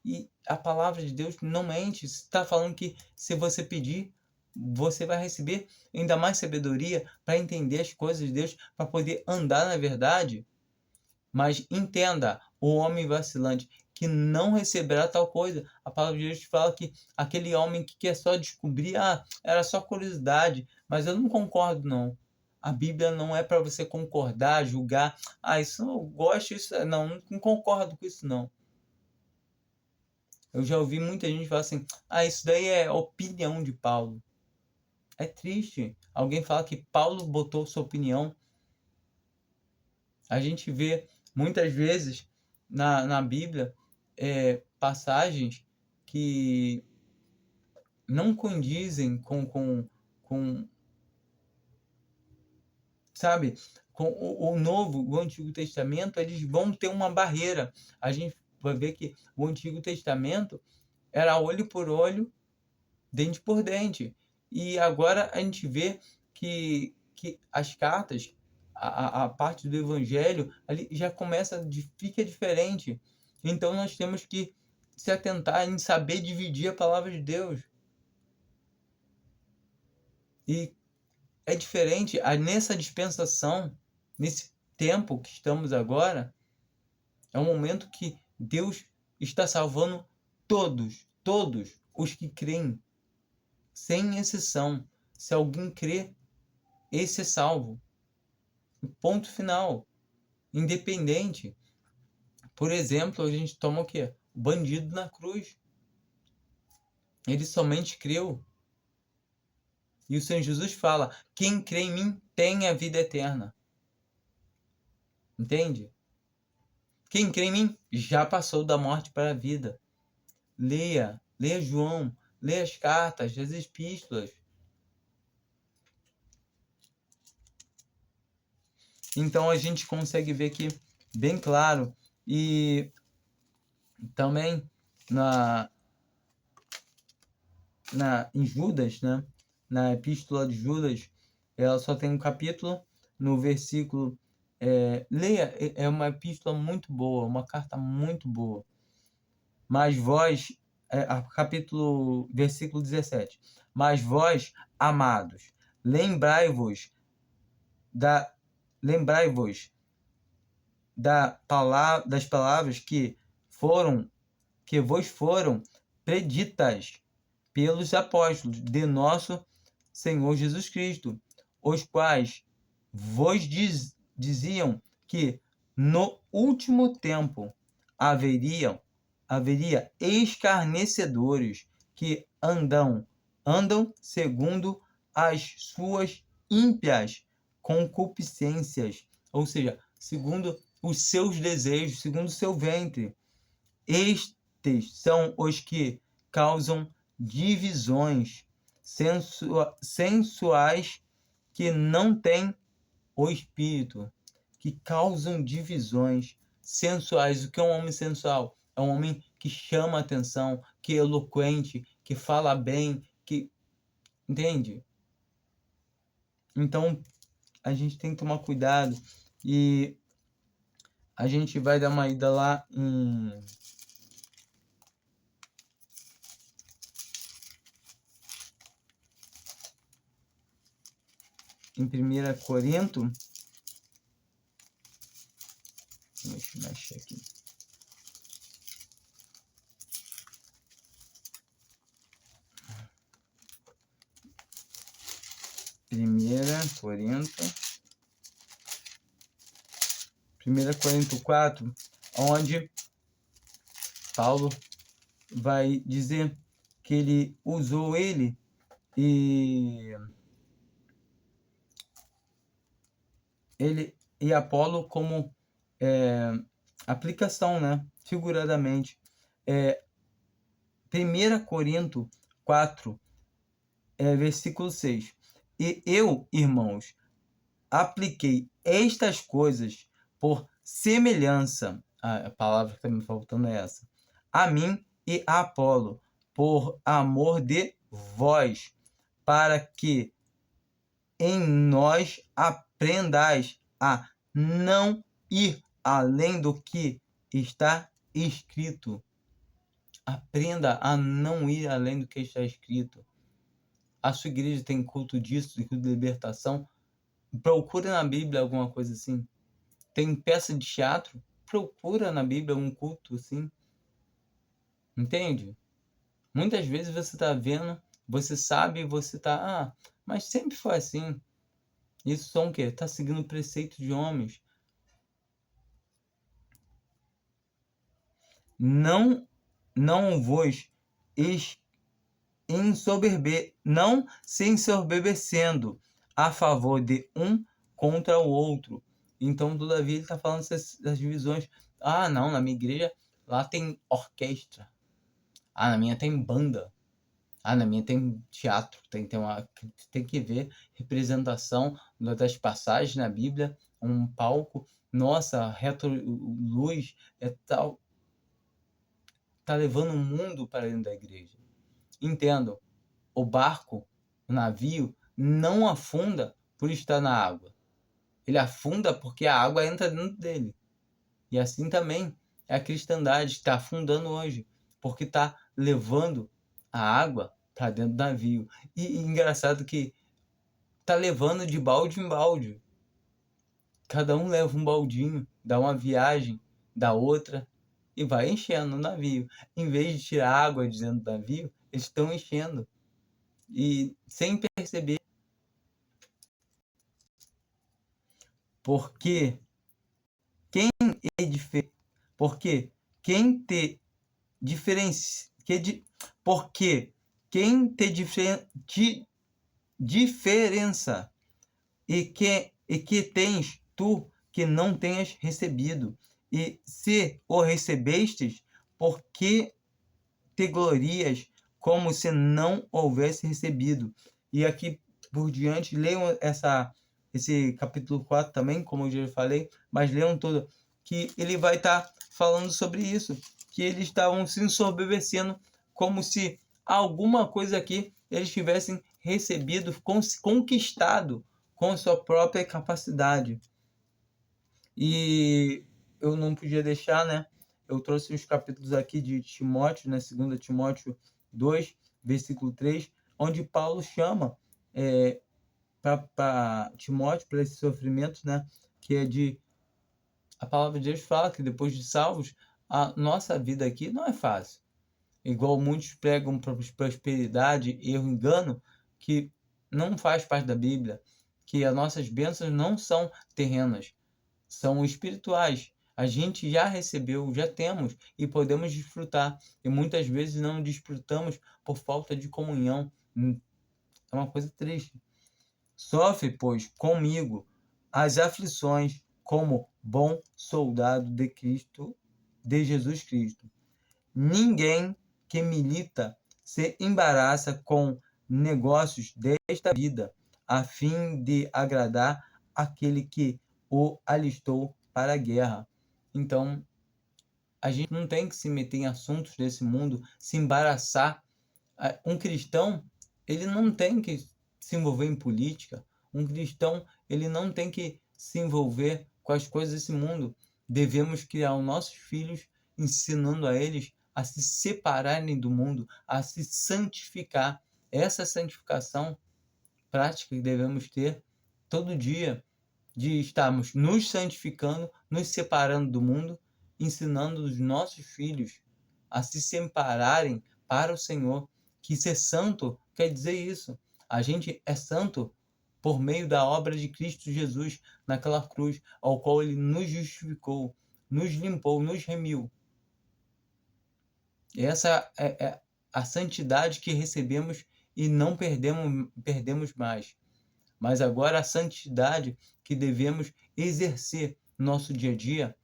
E a palavra de Deus não mente. Está falando que se você pedir, você vai receber ainda mais sabedoria para entender as coisas de Deus, para poder andar na verdade. Mas entenda, o homem vacilante que não receberá tal coisa. A palavra de Deus fala que aquele homem que quer só descobrir, era só curiosidade. Mas eu não concordo, não. A Bíblia não é para você concordar, julgar. Isso eu gosto, isso não concordo com isso, não. Eu já ouvi muita gente falar assim, isso daí é opinião de Paulo. É triste alguém falar que Paulo botou sua opinião. A gente vê muitas vezes na Bíblia passagens que não condizem com sabe, com o Novo, o Antigo Testamento, eles vão ter uma barreira. A gente vai ver que o Antigo Testamento era olho por olho, dente por dente. E agora a gente vê que as cartas, a parte do Evangelho, ali já fica diferente. Então nós temos que se atentar em saber dividir a palavra de Deus. E é diferente nessa dispensação, nesse tempo que estamos agora, é um momento que Deus está salvando todos os que creem, sem exceção. Se alguém crê, esse é salvo. Ponto final. Independente. Por exemplo, a gente toma o quê? O bandido na cruz. Ele somente creu. E o Senhor Jesus fala, quem crê em mim tem a vida eterna. Entende? Quem crê em mim já passou da morte para a vida. Leia João, leia as cartas, as epístolas. Então a gente consegue ver que bem claro. E também em Judas, né? Na epístola de Judas, ela só tem um capítulo. No versículo, leia, é uma epístola muito boa, uma carta muito boa. Mas vós, versículo 17, mas vós, amados, lembrai-vos das palavras que vos foram preditas pelos apóstolos de nosso Senhor Jesus Cristo, os quais vos diziam que no último tempo haveria escarnecedores que andam segundo as suas ímpias concupiscências, ou seja, segundo os seus desejos, segundo o seu ventre. Estes são os que causam divisões sensuais, que não têm o espírito, que causam divisões sensuais. O que é um homem sensual? É um homem que chama atenção, que é eloquente, que fala bem, que... Entende? Então, a gente tem que tomar cuidado. E a gente vai dar uma ida lá em 1 Corinto. Deixa eu mexer aqui. Primeira Corinto 4, onde Paulo vai dizer que ele usou ele e Apolo como aplicação, né? Figuradamente. 1 Corinto 4, versículo 6. E eu, irmãos, apliquei estas coisas por semelhança, a palavra que está me faltando é essa, a mim e a Apolo, por amor de vós, para que em nós aprendais a não ir além do que está escrito. Aprenda a não ir além do que está escrito. A sua igreja tem culto disso, de culto de libertação? Procura na Bíblia alguma coisa assim. Tem peça de teatro? Procura na Bíblia um culto assim. Entende? Muitas vezes você está vendo, você sabe, você está... mas sempre foi assim. Isso são o quê? Está seguindo o preceito de homens. Não vos não se ensoberbecendo a favor de um contra o outro. Então, todavia, ele está falando das divisões. Não, na minha igreja lá tem orquestra. Na minha tem banda. Na minha tem teatro. Tem que ver representação das passagens na Bíblia, um palco. Nossa, luz é tal. Está levando o mundo para dentro da igreja. Entendo, o barco, o navio, não afunda por estar na água. Ele afunda porque a água entra dentro dele. E assim também é a cristandade, está afundando hoje, porque está levando a água para dentro do navio. E engraçado que está levando de balde em balde. Cada um leva um baldinho, dá uma viagem, dá outra, e vai enchendo o navio. Em vez de tirar água de dentro do navio, eles estão enchendo. E sem perceber. Porque quem te diferencia, porque quem te diferença e que tens tu que não tenhas recebido, e se o recebestes, porque te glorias como se não houvesse recebido. E aqui por diante, leiam esse capítulo 4 também, como eu já falei, mas leiam todo. que ele vai estar falando sobre isso, que eles estavam se ensoberbecendo como se alguma coisa aqui eles tivessem recebido, conquistado com sua própria capacidade. E eu não podia deixar, né? Eu trouxe os capítulos aqui de Timóteo, né? 2 Timóteo 2, versículo 3, onde Paulo chama para Timóteo, para esse sofrimento, né? Que é de... A palavra de Deus fala que depois de salvos, a nossa vida aqui não é fácil. Igual muitos pregam prosperidade, erro, engano, que não faz parte da Bíblia, que as nossas bênçãos não são terrenas, são espirituais. A gente já recebeu, já temos e podemos desfrutar. E muitas vezes não desfrutamos por falta de comunhão. É uma coisa triste. Sofre, pois, comigo as aflições como bom soldado de Cristo, de Jesus Cristo. Ninguém que milita se embaraça com negócios desta vida, a fim de agradar aquele que o alistou para a guerra. Então, a gente não tem que se meter em assuntos desse mundo, se embaraçar. Um cristão, ele não tem que se envolver em política. Um cristão, ele não tem que se envolver com as coisas desse mundo. Devemos criar os nossos filhos, ensinando a eles a se separarem do mundo, a se santificar. Essa santificação prática que devemos ter todo dia, de estarmos nos santificando, nos separando do mundo, ensinando os nossos filhos a se separarem para o Senhor. Que ser santo quer dizer isso. A gente é santo por meio da obra de Cristo Jesus naquela cruz, ao qual ele nos justificou, nos limpou, nos remiu. E essa é a santidade que recebemos e não perdemos mais. Mas agora a santidade que devemos exercer no nosso dia a dia,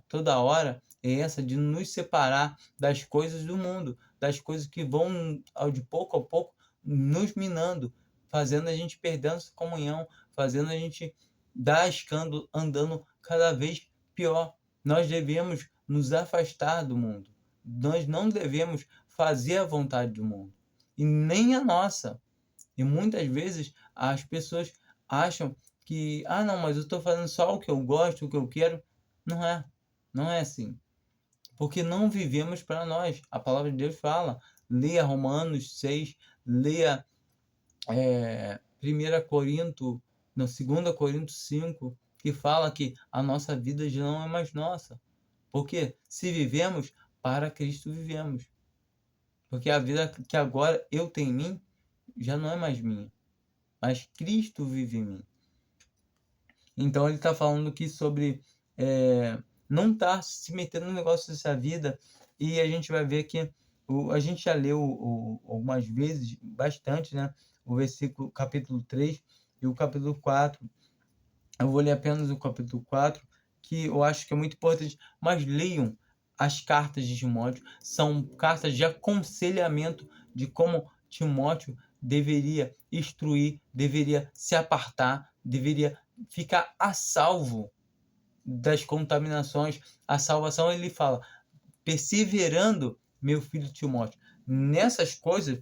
toda hora, é essa de nos separar das coisas do mundo, das coisas que vão, de pouco a pouco, nos minando, fazendo a gente perder a comunhão, fazendo a gente dar escândalo, andando cada vez pior. Nós devemos nos afastar do mundo. Nós não devemos fazer a vontade do mundo, e nem a nossa. E muitas vezes as pessoas acham que, não, mas eu estou fazendo só o que eu gosto, o que eu quero. Não é assim. Porque não vivemos para nós. A palavra de Deus fala, leia Romanos 6, leia 1 Corinto, no 2 Coríntios 5, que fala que a nossa vida já não é mais nossa. Porque se vivemos, para Cristo vivemos. Porque a vida que agora eu tenho em mim, já não é mais minha, mas Cristo vive em mim. Então ele está falando aqui sobre não estar se metendo no negócio dessa vida, e a gente vai ver que a gente já leu algumas vezes, bastante, né? O versículo, capítulo 3 e o capítulo 4. Eu vou ler apenas o capítulo 4, que eu acho que é muito importante, mas leiam as cartas de Timóteo. São cartas de aconselhamento de como Timóteo deveria instruir, deveria se apartar, deveria ficar a salvo das contaminações. A salvação, ele fala, perseverando, meu filho Timóteo, nessas coisas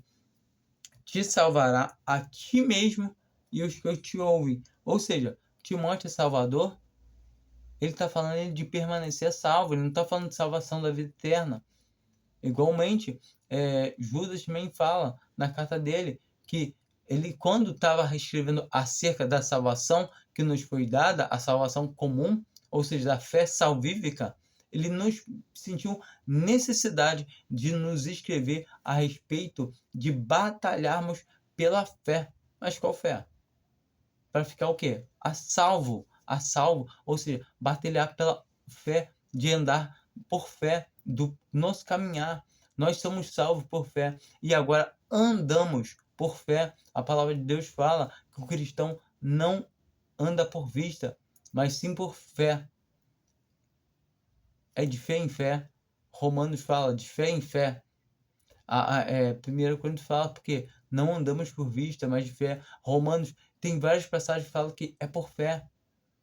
te salvará a ti mesmo e os que te ouvem. Ou seja, Timóteo é salvador, ele está falando de permanecer salvo, ele não está falando de salvação da vida eterna. Igualmente, Judas também fala na carta dele que ele, quando estava escrevendo acerca da salvação que nos foi dada, a salvação comum, ou seja, da fé salvífica, ele nos sentiu necessidade de nos escrever a respeito de batalharmos pela fé. Mas qual fé? Para ficar o quê? A salvo, ou seja, batalhar pela fé, de andar por fé, do nosso caminhar. Nós somos salvos por fé e agora andamos por fé. A palavra de Deus fala que o cristão não anda por vista, mas sim por fé. É de fé em fé. Romanos fala de fé em fé. 1 Coríntios fala porque não andamos por vista, mas de fé. Romanos tem várias passagens que falam que é por fé.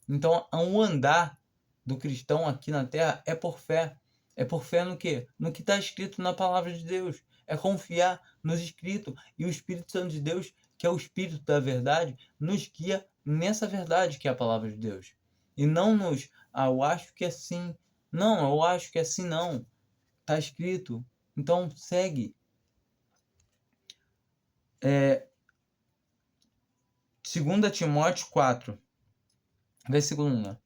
Então, um andar do cristão aqui na terra é por fé. É por fé no quê? No que está escrito na palavra de Deus. É confiar nos escritos. E o Espírito Santo de Deus, que é o Espírito da verdade, nos guia nessa verdade que é a palavra de Deus. E não nos, eu acho que é assim. Não, eu acho que é assim não. Está escrito. Então segue. 2 Timóteo 4, versículo 1.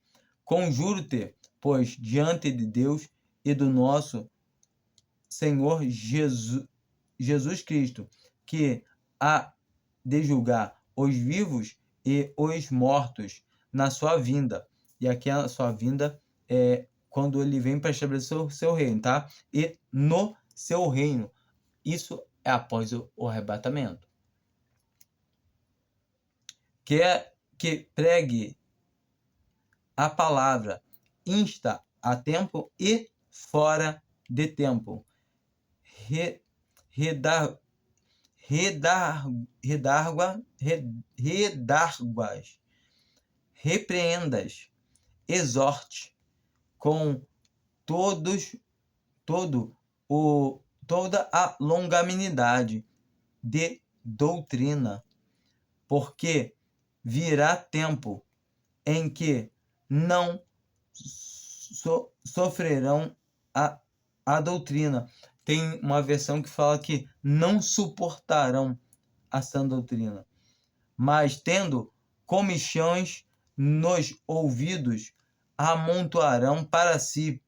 Conjuro-te, pois, diante de Deus e do nosso Senhor Jesus Cristo, que há de julgar os vivos e os mortos na sua vinda. E aqui a sua vinda é quando ele vem para estabelecer o seu reino, tá? E no seu reino. Isso é após o arrebatamento. Que pregue a palavra, insta a tempo e fora de tempo. Redarguas, repreendas, exorte com toda a longanimidade de doutrina, porque virá tempo em que não sofrerão a doutrina. Tem uma versão que fala que não suportarão a sã doutrina, mas tendo comichões nos ouvidos, amontoarão para si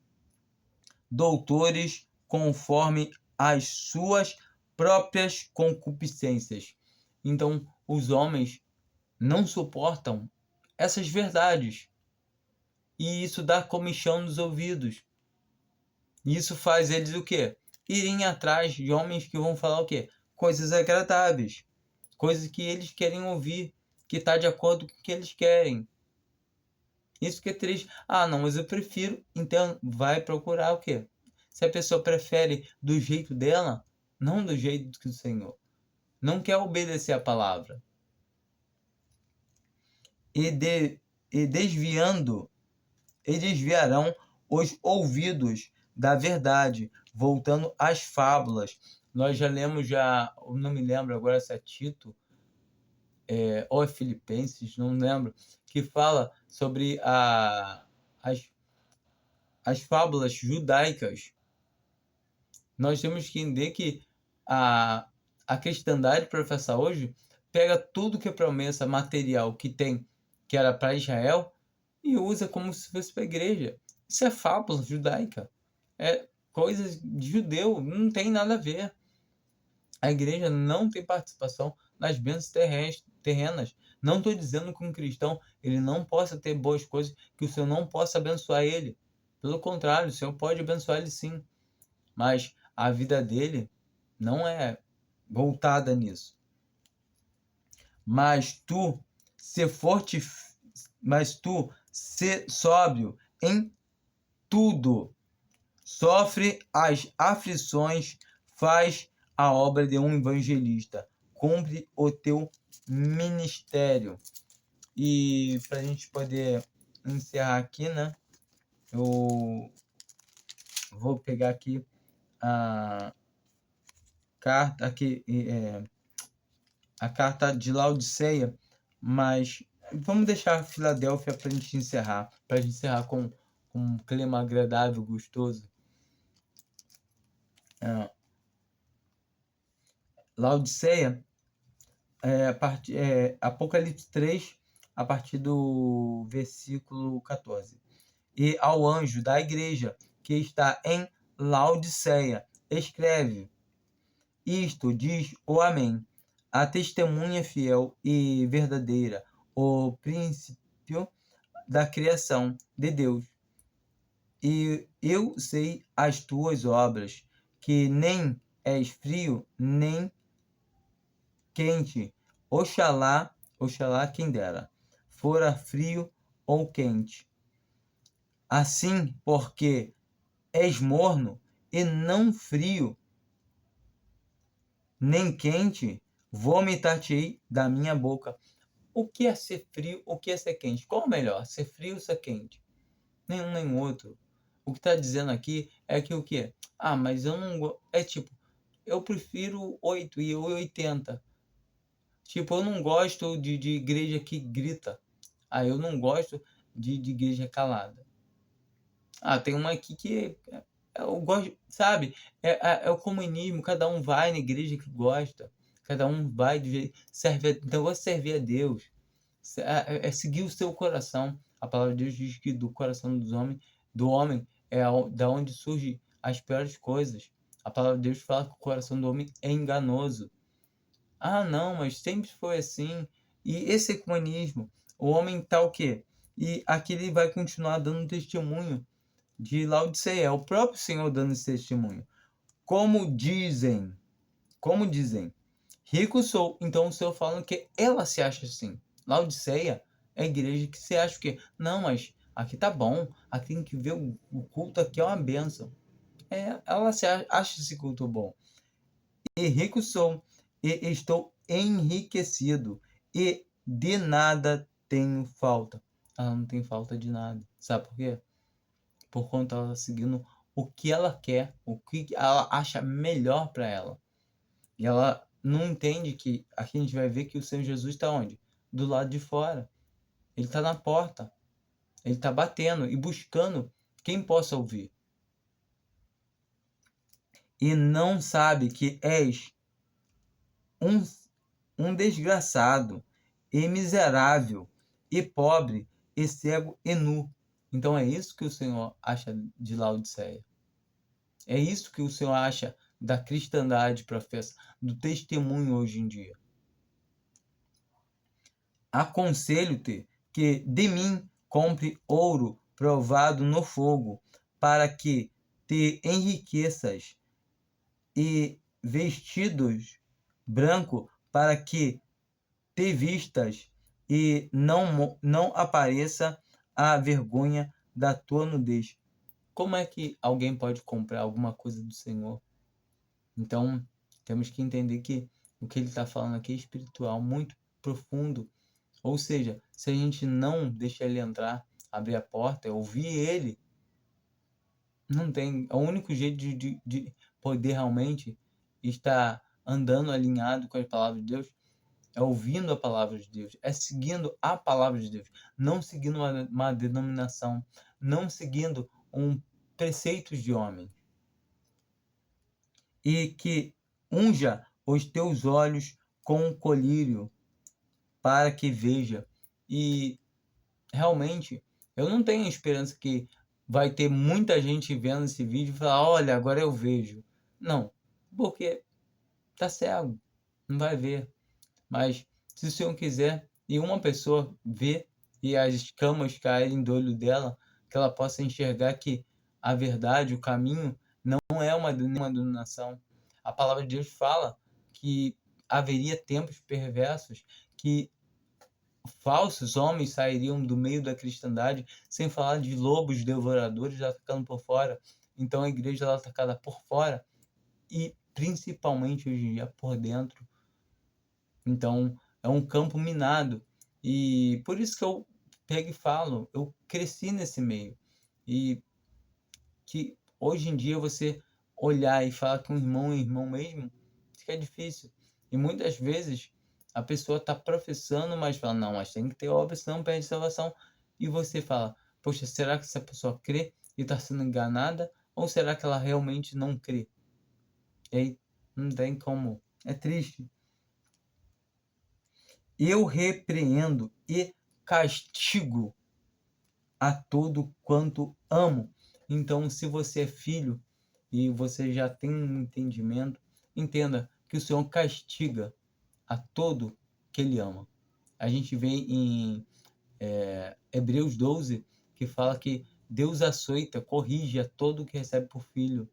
doutores conforme as suas próprias concupiscências. Então, os homens não suportam essas verdades. E isso dá comichão nos ouvidos. E isso faz eles o quê? Irem atrás de homens que vão falar o quê? Coisas agradáveis. Coisas que eles querem ouvir. Que está de acordo com o que eles querem. Isso que é triste. Não, mas eu prefiro. Então, vai procurar o quê? Se a pessoa prefere do jeito dela, não do jeito do Senhor. Não quer obedecer a palavra. E desviarão os ouvidos da verdade, voltando às fábulas. Nós já lemos, não me lembro agora se é Tito, ou é Filipenses, não lembro, que fala sobre as fábulas judaicas. Nós temos que entender que a cristandade professa hoje pega tudo que é promessa material que tem, que era para Israel, e usa como se fosse para a igreja. Isso é fábula judaica. É coisa de judeu, não tem nada a ver. A igreja não tem participação nas bênçãos terrenas. Não estou dizendo que um cristão ele não possa ter boas coisas, que o Senhor não possa abençoar ele. Pelo contrário, o Senhor pode abençoar ele sim. Mas a vida dele não é voltada nisso. Mas tu ser sóbrio em tudo, sofre as aflições, faz a obra de um evangelista, cumpre o teu ministério. E para a gente poder encerrar aqui, né? Eu vou pegar aqui a carta aqui, a carta de Laodiceia, mas vamos deixar a Filadélfia para a gente encerrar, com um clima agradável, gostoso. Laodiceia, Apocalipse 3, a partir do versículo 14. E ao anjo da igreja que está em Laodiceia, escreve: isto diz o Amém, a testemunha fiel e verdadeira, o princípio da criação de Deus. E eu sei as tuas obras, que nem és frio, nem quente. Oxalá quem dera, fora frio ou quente. Assim, porque és morno e não frio, nem quente, vomitar-te-ei da minha boca. O que é ser frio? O que é ser quente? Qual é melhor, ser frio ou ser quente? nenhum nem outro. O que está dizendo aqui é que o quê? Ah, mas eu não... É tipo, eu prefiro 8 e 80. Tipo, eu não gosto de igreja que grita. Ah, eu não gosto de igreja calada. Ah, tem uma aqui que eu gosto, sabe? É o comunismo, cada um vai na igreja que gosta. Cada um vai do jeito, serve, então vai servir a Deus. É seguir o seu coração. A palavra de Deus diz que do coração do homem da onde surgem as piores coisas. A palavra de Deus fala que o coração do homem é enganoso. Ah, não, mas sempre foi assim. E esse ecumenismo, o homem tá o quê? E aqui ele vai continuar dando testemunho de Laodiceia, é o próprio Senhor dando esse testemunho. Como dizem, rico sou. Então o Senhor falando que ela se acha assim. Laodiceia é a igreja que se acha o quê? Não, mas aqui tá bom, aqui tem que ver o culto aqui é uma bênção. Ela acha esse culto bom. E rico sou, e estou enriquecido, e de nada tenho falta. Ela não tem falta de nada. Sabe por quê? Por conta dela seguindo o que ela quer, o que ela acha melhor para ela. E ela não entende que aqui a gente vai ver que o Senhor Jesus está onde? Do lado de fora. Ele está na porta. Ele está batendo e buscando quem possa ouvir. E não sabe que és um, um desgraçado, e miserável, e pobre, e cego, e nu. Então é isso que o Senhor acha de Laodiceia. É isso que o Senhor acha da cristandade professa, do testemunho hoje em dia. Aconselho-te que de mim compre ouro provado no fogo, para que te enriqueças, e vestidos branco, para que te vistas, e não apareça a vergonha da tua nudez. Como é que alguém pode comprar alguma coisa do Senhor? Então, temos que entender que o que ele está falando aqui é espiritual, muito profundo. Ou seja, se a gente não deixar ele entrar, abrir a porta, ouvir ele, não tem. É o único jeito de poder realmente estar andando alinhado com as palavras de Deus é ouvindo a palavra de Deus, é seguindo a palavra de Deus, não seguindo uma denominação, não seguindo preceitos de homem. E que unja os teus olhos com colírio, para que veja. E realmente, eu não tenho esperança que vai ter muita gente vendo esse vídeo e falar, olha, agora eu vejo. Não, porque tá cego, não vai ver. Mas se o Senhor quiser e uma pessoa ver e as escamas caírem do olho dela, que ela possa enxergar que a verdade, o caminho, não é uma denominação. A palavra de Deus fala que haveria tempos perversos, que falsos homens sairiam do meio da cristandade, sem falar de lobos devoradores atacando por fora. Então a igreja ela é atacada por fora e principalmente hoje em dia por dentro. Então é um campo minado. E por isso que eu pego e falo, eu cresci nesse meio. E que hoje em dia você olhar e falar que um irmão é irmão mesmo, fica difícil. E muitas vezes a pessoa está professando, mas fala, não, mas tem que ter obra, senão perde salvação. E você fala, poxa, será que essa pessoa crê e está sendo enganada? Ou será que ela realmente não crê? E aí não tem como. É triste. Eu repreendo e castigo a todo quanto amo. Então, se você é filho e você já tem um entendimento, entenda que o Senhor castiga a todo que ele ama. A gente vê em Hebreus 12 que fala que Deus açoita, corrige a todo que recebe por filho.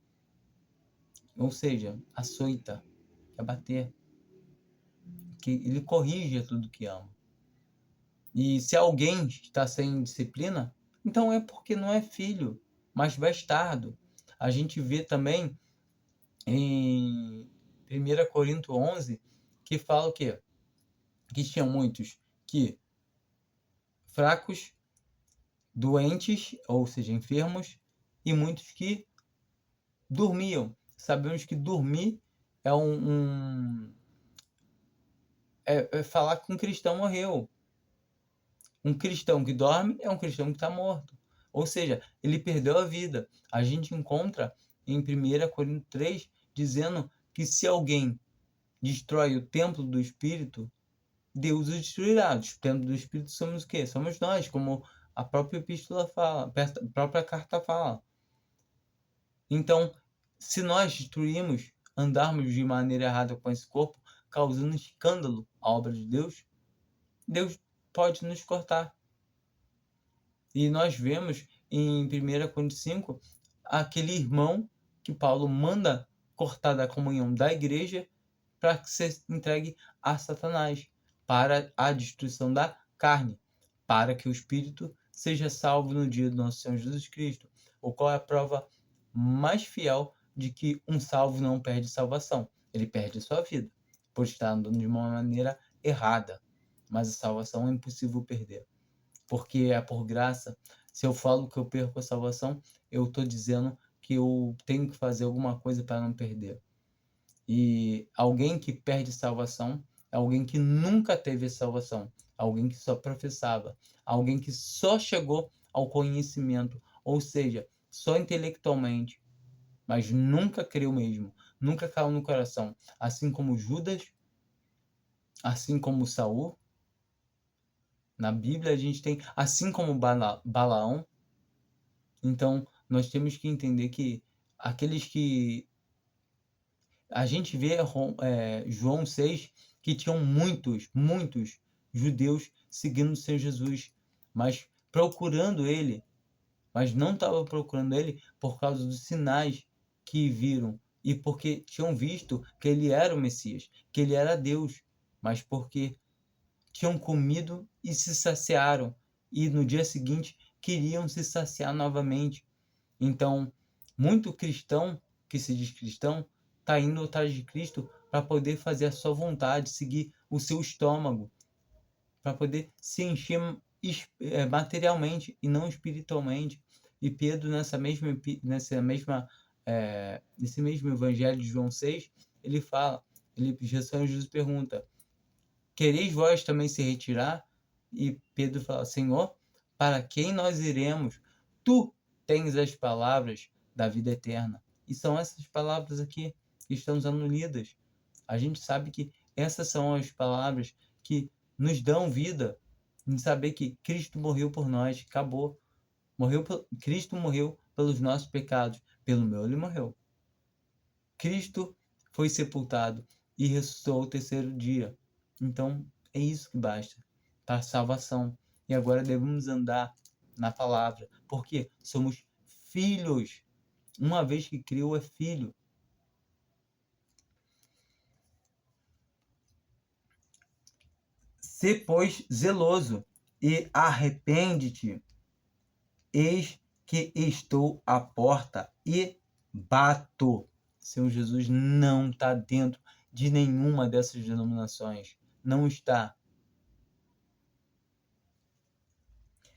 Ou seja, açoita, é bater. Que ele corrige a tudo que ama. E se alguém está sem disciplina, então é porque não é filho, mas bastardo. A gente vê também em 1 Coríntios 11 que fala o quê? Que tinha muitos que fracos, doentes, ou seja, enfermos, e muitos que dormiam. Sabemos que dormir é é falar que um cristão morreu. Um cristão que dorme é um cristão que está morto. Ou seja, ele perdeu a vida. A gente encontra em 1 Coríntios 3 dizendo que se alguém destrói o templo do Espírito, Deus o destruirá. O templo do Espírito somos o quê? Somos nós, como a própria epístola fala, a própria carta fala. Então, se nós destruirmos, andarmos de maneira errada com esse corpo, causando escândalo à obra de Deus, Deus pode nos cortar. E nós vemos em 1 Coríntios 5 aquele irmão que Paulo manda cortar da comunhão da igreja para que se entregue a Satanás, para a destruição da carne, para que o espírito seja salvo no dia do nosso Senhor Jesus Cristo, o qual é a prova mais fiel de que um salvo não perde salvação, ele perde sua vida, por estar andando de uma maneira errada, mas a salvação é impossível perder, porque é por graça. Se eu falo que eu perco a salvação, eu estou dizendo que eu tenho que fazer alguma coisa para não perder. E alguém que perde salvação é alguém que nunca teve salvação, alguém que só professava, alguém que só chegou ao conhecimento, ou seja, só intelectualmente, mas nunca creu mesmo, nunca caiu no coração, assim como Judas, assim como Saul. Na Bíblia a gente tem, assim como Balaão. Então nós temos que entender que aqueles que a gente vê João 6, que tinham muitos judeus seguindo o Senhor Jesus, mas procurando ele, mas não estavam procurando ele por causa dos sinais que viram e porque tinham visto que ele era o Messias, que ele era Deus, mas porque tinham comido e se saciaram e no dia seguinte queriam se saciar novamente. Então, muito cristão que se diz cristão está indo atrás de Cristo para poder fazer a sua vontade, seguir o seu estômago, para poder se encher materialmente e não espiritualmente. E Pedro, nesse mesmo evangelho de João 6, ele fala, Jesus pergunta: quereis vós também se retirar? E Pedro fala: Senhor, para quem nós iremos? Tu tens as palavras da vida eterna. E são essas palavras aqui que estão sendo lidas. A gente sabe que essas são as palavras que nos dão vida, em saber que Cristo morreu por nós, acabou. Cristo morreu pelos nossos pecados, pelo meu ele morreu. Cristo foi sepultado e ressuscitou ao terceiro dia. Então, é isso que basta para a salvação. E agora devemos andar na palavra, porque somos filhos. Uma vez que criou, é filho. Sê, pois, zeloso e arrepende-te. Eis que estou à porta e bato. Senhor Jesus não está dentro de nenhuma dessas denominações. Não está.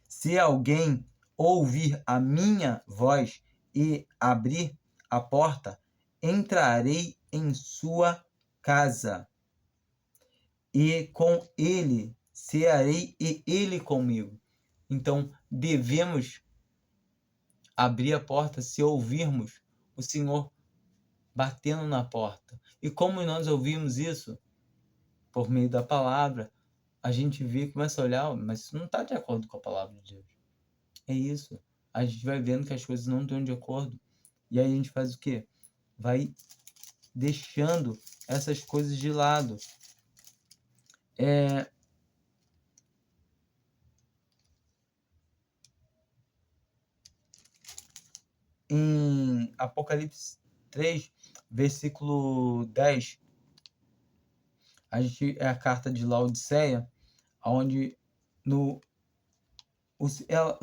Se alguém ouvir a minha voz e abrir a porta, entrarei em sua casa e com ele cearei e ele comigo. Então, devemos abrir a porta se ouvirmos o Senhor batendo na porta. E como nós ouvimos isso? Por meio da palavra, a gente vê e começa a olhar, mas isso não está de acordo com a palavra de Deus. É isso. A gente vai vendo que as coisas não estão de acordo. E aí a gente faz o quê? Vai deixando essas coisas de lado. Em Apocalipse 3, versículo 10, é a carta de Laodiceia, onde o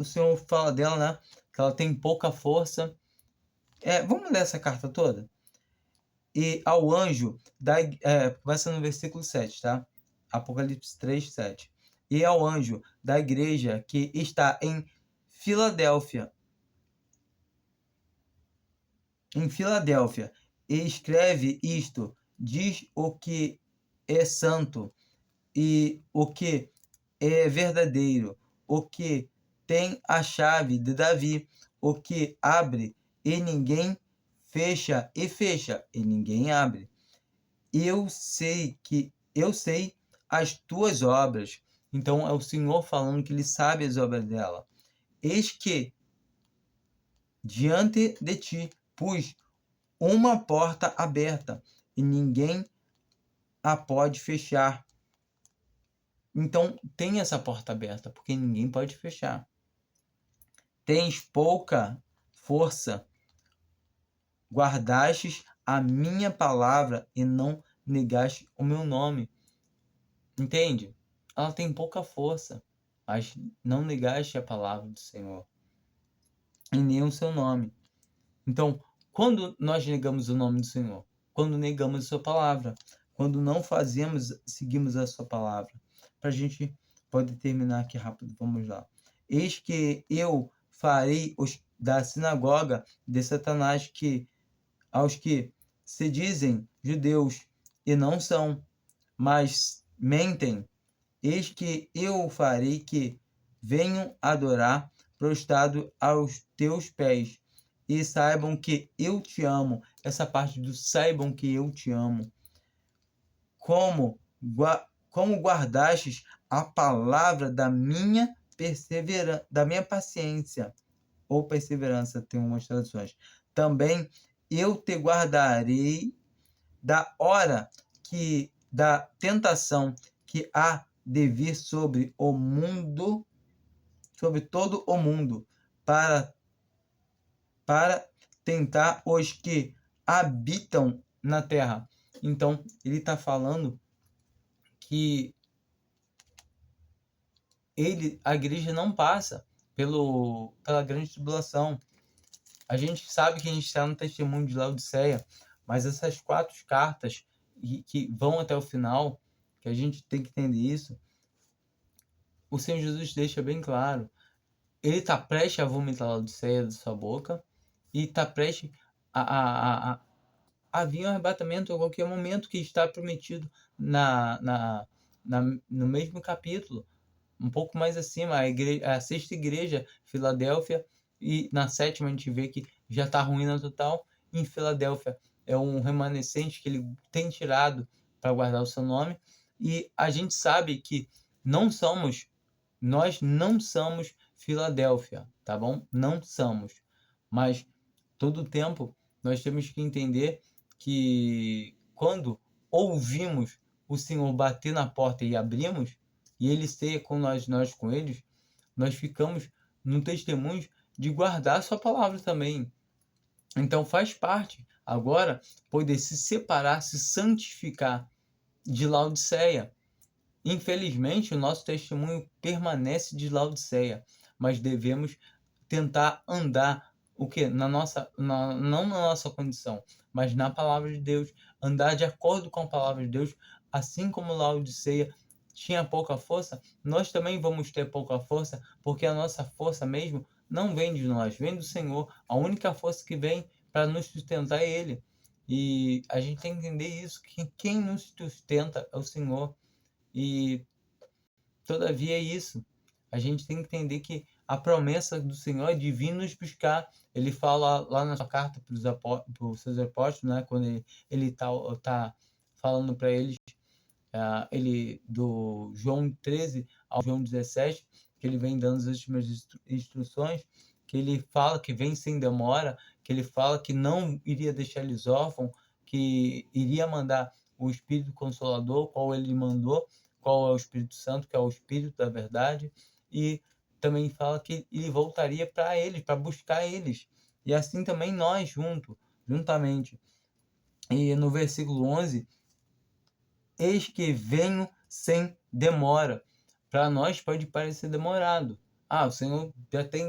Senhor fala dela, né? Que ela tem pouca força. Vamos ler essa carta toda? E ao anjo, começa no versículo 7, tá? Apocalipse 3, 7. E ao anjo da igreja que está em Filadélfia, escreve isto, diz o que é santo e o que é verdadeiro, o que tem a chave de Davi, o que abre e ninguém fecha, e fecha e ninguém abre. Eu sei as tuas obras. Então é o Senhor falando que ele sabe as obras dela. Eis que diante de ti pus uma porta aberta e ninguém a pode fechar. Então tem essa porta aberta, porque ninguém pode fechar. Tens pouca força, guardastes a minha palavra e não negaste o meu nome. Entende? Ela tem pouca força, mas não negaste a palavra do Senhor e nem o seu nome. Então, quando nós negamos o nome do Senhor, quando negamos a sua palavra, quando não seguimos a sua palavra, para a gente pode terminar aqui rápido, vamos lá. Eis que eu farei os da sinagoga de Satanás aos que se dizem judeus e não são, mas mentem. Eis que eu farei que venham adorar prostrado aos teus pés e saibam que eu te amo. Essa parte do saibam que eu te amo. Como guardastes a palavra da minha paciência ou perseverança, tem umas traduções. Também eu te guardarei da hora da tentação que há de vir sobre o mundo, sobre todo o mundo, para tentar os que habitam na terra. Então, ele está falando que a igreja não passa pela grande tribulação. A gente sabe que a gente está no testemunho de Laodiceia, mas essas 4 cartas que vão até o final, que a gente tem que entender isso, o Senhor Jesus deixa bem claro. Ele está prestes a vomitar Laodiceia da sua boca e está prestes a vir um arrebatamento a qualquer momento, que está prometido no mesmo capítulo. Um pouco mais acima, a 6ª igreja, Filadélfia, e na 7ª a gente vê que já está ruína total. Em Filadélfia é um remanescente que ele tem tirado para guardar o seu nome. E a gente sabe que nós não somos Filadélfia, tá bom? Não somos. Mas todo o tempo nós temos que entender que quando ouvimos o Senhor bater na porta e abrimos, e ele ceia com nós com eles, nós ficamos no testemunho de guardar a sua palavra também. Então faz parte agora poder se separar, se santificar de Laodiceia. Infelizmente, o nosso testemunho permanece de Laodiceia, mas devemos tentar andar não na nossa condição, mas na palavra de Deus, andar de acordo com a palavra de Deus, assim como Laodiceia tinha pouca força, nós também vamos ter pouca força, porque a nossa força mesmo não vem de nós, vem do Senhor. A única força que vem para nos sustentar é Ele. E a gente tem que entender isso, que quem nos sustenta é o Senhor. E todavia é isso. A gente tem que entender que a promessa do Senhor é de vir nos buscar. Ele fala lá na sua carta para os seus apóstolos, né? Quando ele tá falando para eles, do João 13 ao João 17, que ele vem dando as últimas instruções, que ele fala que vem sem demora, que ele fala que não iria deixar eles órfãos, que iria mandar o Espírito Consolador, qual ele mandou, qual é o Espírito Santo, que é o Espírito da verdade, e também fala que ele voltaria para eles, para buscar eles, e assim também nós juntamente. E no versículo 11, eis que venho sem demora. Para nós pode parecer demorado. O Senhor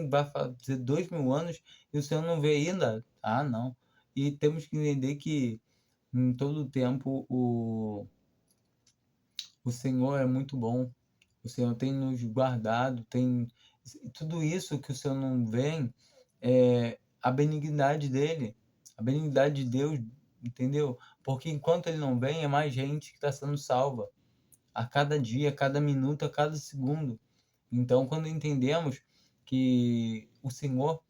vai fazer 2000 anos e o Senhor não vê ainda? Não. E temos que entender que em todo o tempo o Senhor é muito bom. O Senhor tem nos guardado, tem tudo isso que o Senhor não vê é a benignidade dele, a benignidade de Deus, entendeu? Porque enquanto ele não vem, é mais gente que está sendo salva a cada dia, a cada minuto, a cada segundo. Então, quando entendemos que o Senhor,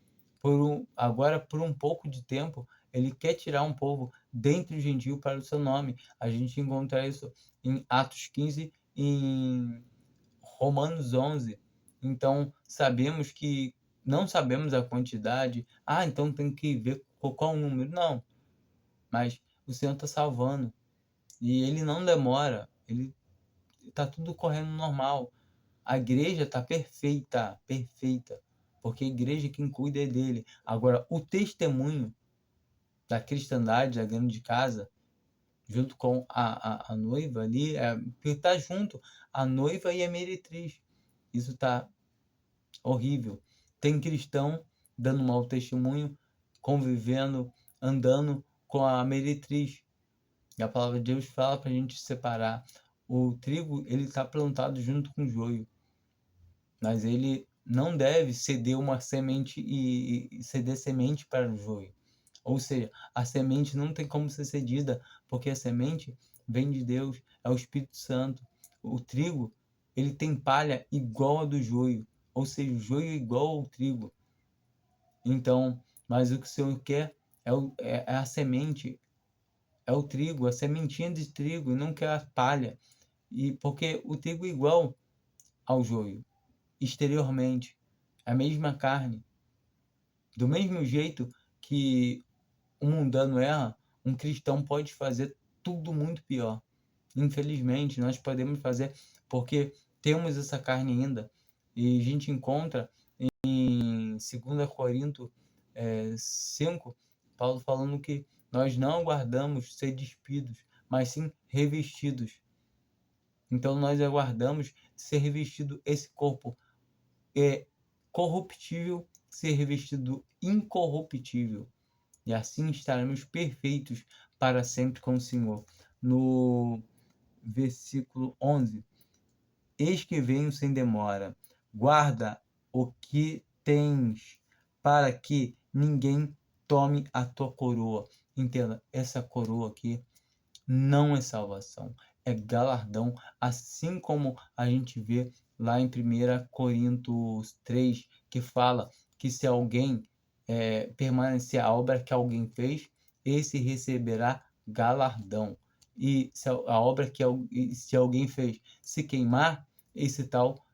agora por um pouco de tempo, ele quer tirar um povo dentre os gentios para o seu nome. A gente encontra isso em Atos 15 e em Romanos 11. Então, sabemos que não sabemos a quantidade. Ah, então tem que ver qual o número. Não, mas o Senhor está salvando. E ele não demora. Ele está tudo correndo normal. A igreja está perfeita, perfeita. Porque a igreja quem cuida é dele. Agora, o testemunho da cristandade, da grande casa, junto com a noiva ali, que está junto, a noiva e a meretriz. Isso está horrível. Tem cristão dando mau testemunho, convivendo, andando com a meretriz. E a palavra de Deus fala para a gente separar. O trigo, ele está plantado junto com o joio, mas ele não deve ceder uma semente e ceder semente para o joio. Ou seja, a semente não tem como ser cedida, porque a semente vem de Deus, é o Espírito Santo. O trigo, ele tem palha igual a do joio, ou seja, o joio é igual ao trigo. Então, mas o que o Senhor quer é a semente, é o trigo, a sementinha de trigo, e não quer a palha. E porque o trigo é igual ao joio, exteriormente, é a mesma carne. Do mesmo jeito que um mundano erra, um cristão pode fazer tudo muito pior. Infelizmente, nós podemos fazer porque temos essa carne ainda. E a gente encontra em 2 Coríntios 5, Paulo falando que nós não aguardamos ser despidos, mas sim revestidos. Então nós aguardamos ser revestido esse corpo corruptível, ser revestido incorruptível. E assim estaremos perfeitos para sempre com o Senhor. No versículo 11: Eis que venho sem demora, guarda o que tens, para que ninguém tome a tua coroa. Entenda, essa coroa aqui não é salvação, é galardão, assim como a gente vê lá em 1 Coríntios 3, que fala que se alguém permanecer a obra que alguém fez, esse receberá galardão. E se a obra que se alguém fez se queimar, esse tal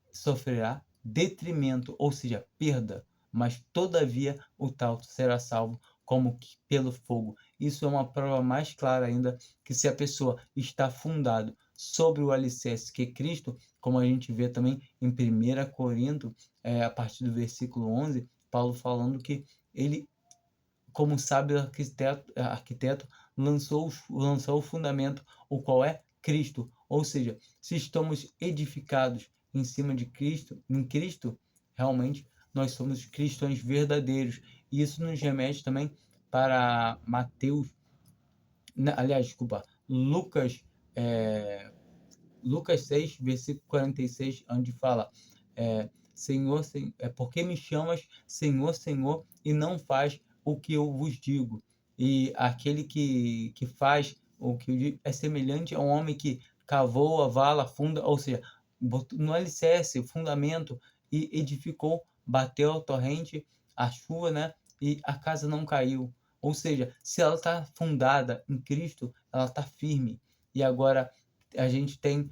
sofrerá detrimento, ou seja, perda, mas todavia o tal será salvo como que pelo fogo. Isso é uma prova mais clara ainda que se a pessoa está fundado sobre o alicerce que é Cristo, como a gente vê também em 1 Coríntios, a partir do versículo 11, Paulo falando que ele, como sábio arquiteto lançou o fundamento, o qual é Cristo. Ou seja, se estamos edificados em cima de Cristo, em Cristo, realmente nós somos cristãos verdadeiros. E isso nos remete também para Lucas, Lucas 6, versículo 46, onde fala, Senhor, porque me chamas Senhor, Senhor, e não faz o que eu vos digo. E aquele que faz o que eu digo é semelhante a um homem que cavou a vala funda, ou seja, botou no alicerce, o fundamento, e edificou, bateu a torrente, a chuva, né? E a casa não caiu. Ou seja, se ela está fundada em Cristo, ela está firme. E agora a gente tem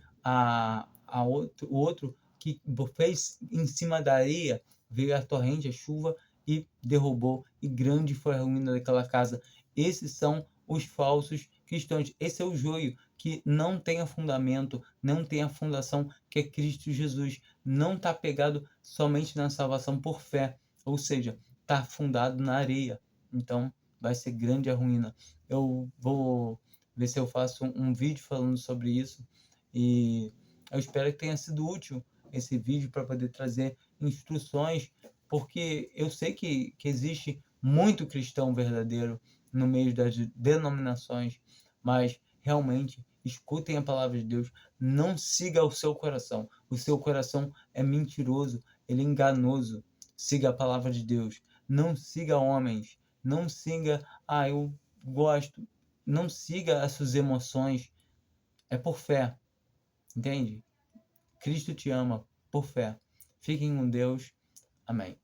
o outro que fez em cima da areia, veio a torrente, a chuva e derrubou, e grande foi a ruína daquela casa. Esses são os falsos cristãos. Esse é o joio que não tem a fundamento, não tem a fundação que é Cristo Jesus. Não está pegado somente na salvação por fé, ou seja, está fundado na areia. Então vai ser grande a ruína. Eu vou ver se eu faço um vídeo falando sobre isso, e eu espero que tenha sido útil esse vídeo para poder trazer instruções, porque eu sei que existe muito cristão verdadeiro no meio das denominações, mas realmente escutem a palavra de Deus, não siga o seu coração. O seu coração é mentiroso, ele é enganoso. Siga a palavra de Deus. Não siga homens, não siga, eu gosto. Não siga as suas emoções. É por fé, entende? Cristo te ama por fé. Fiquem com Deus. Amém.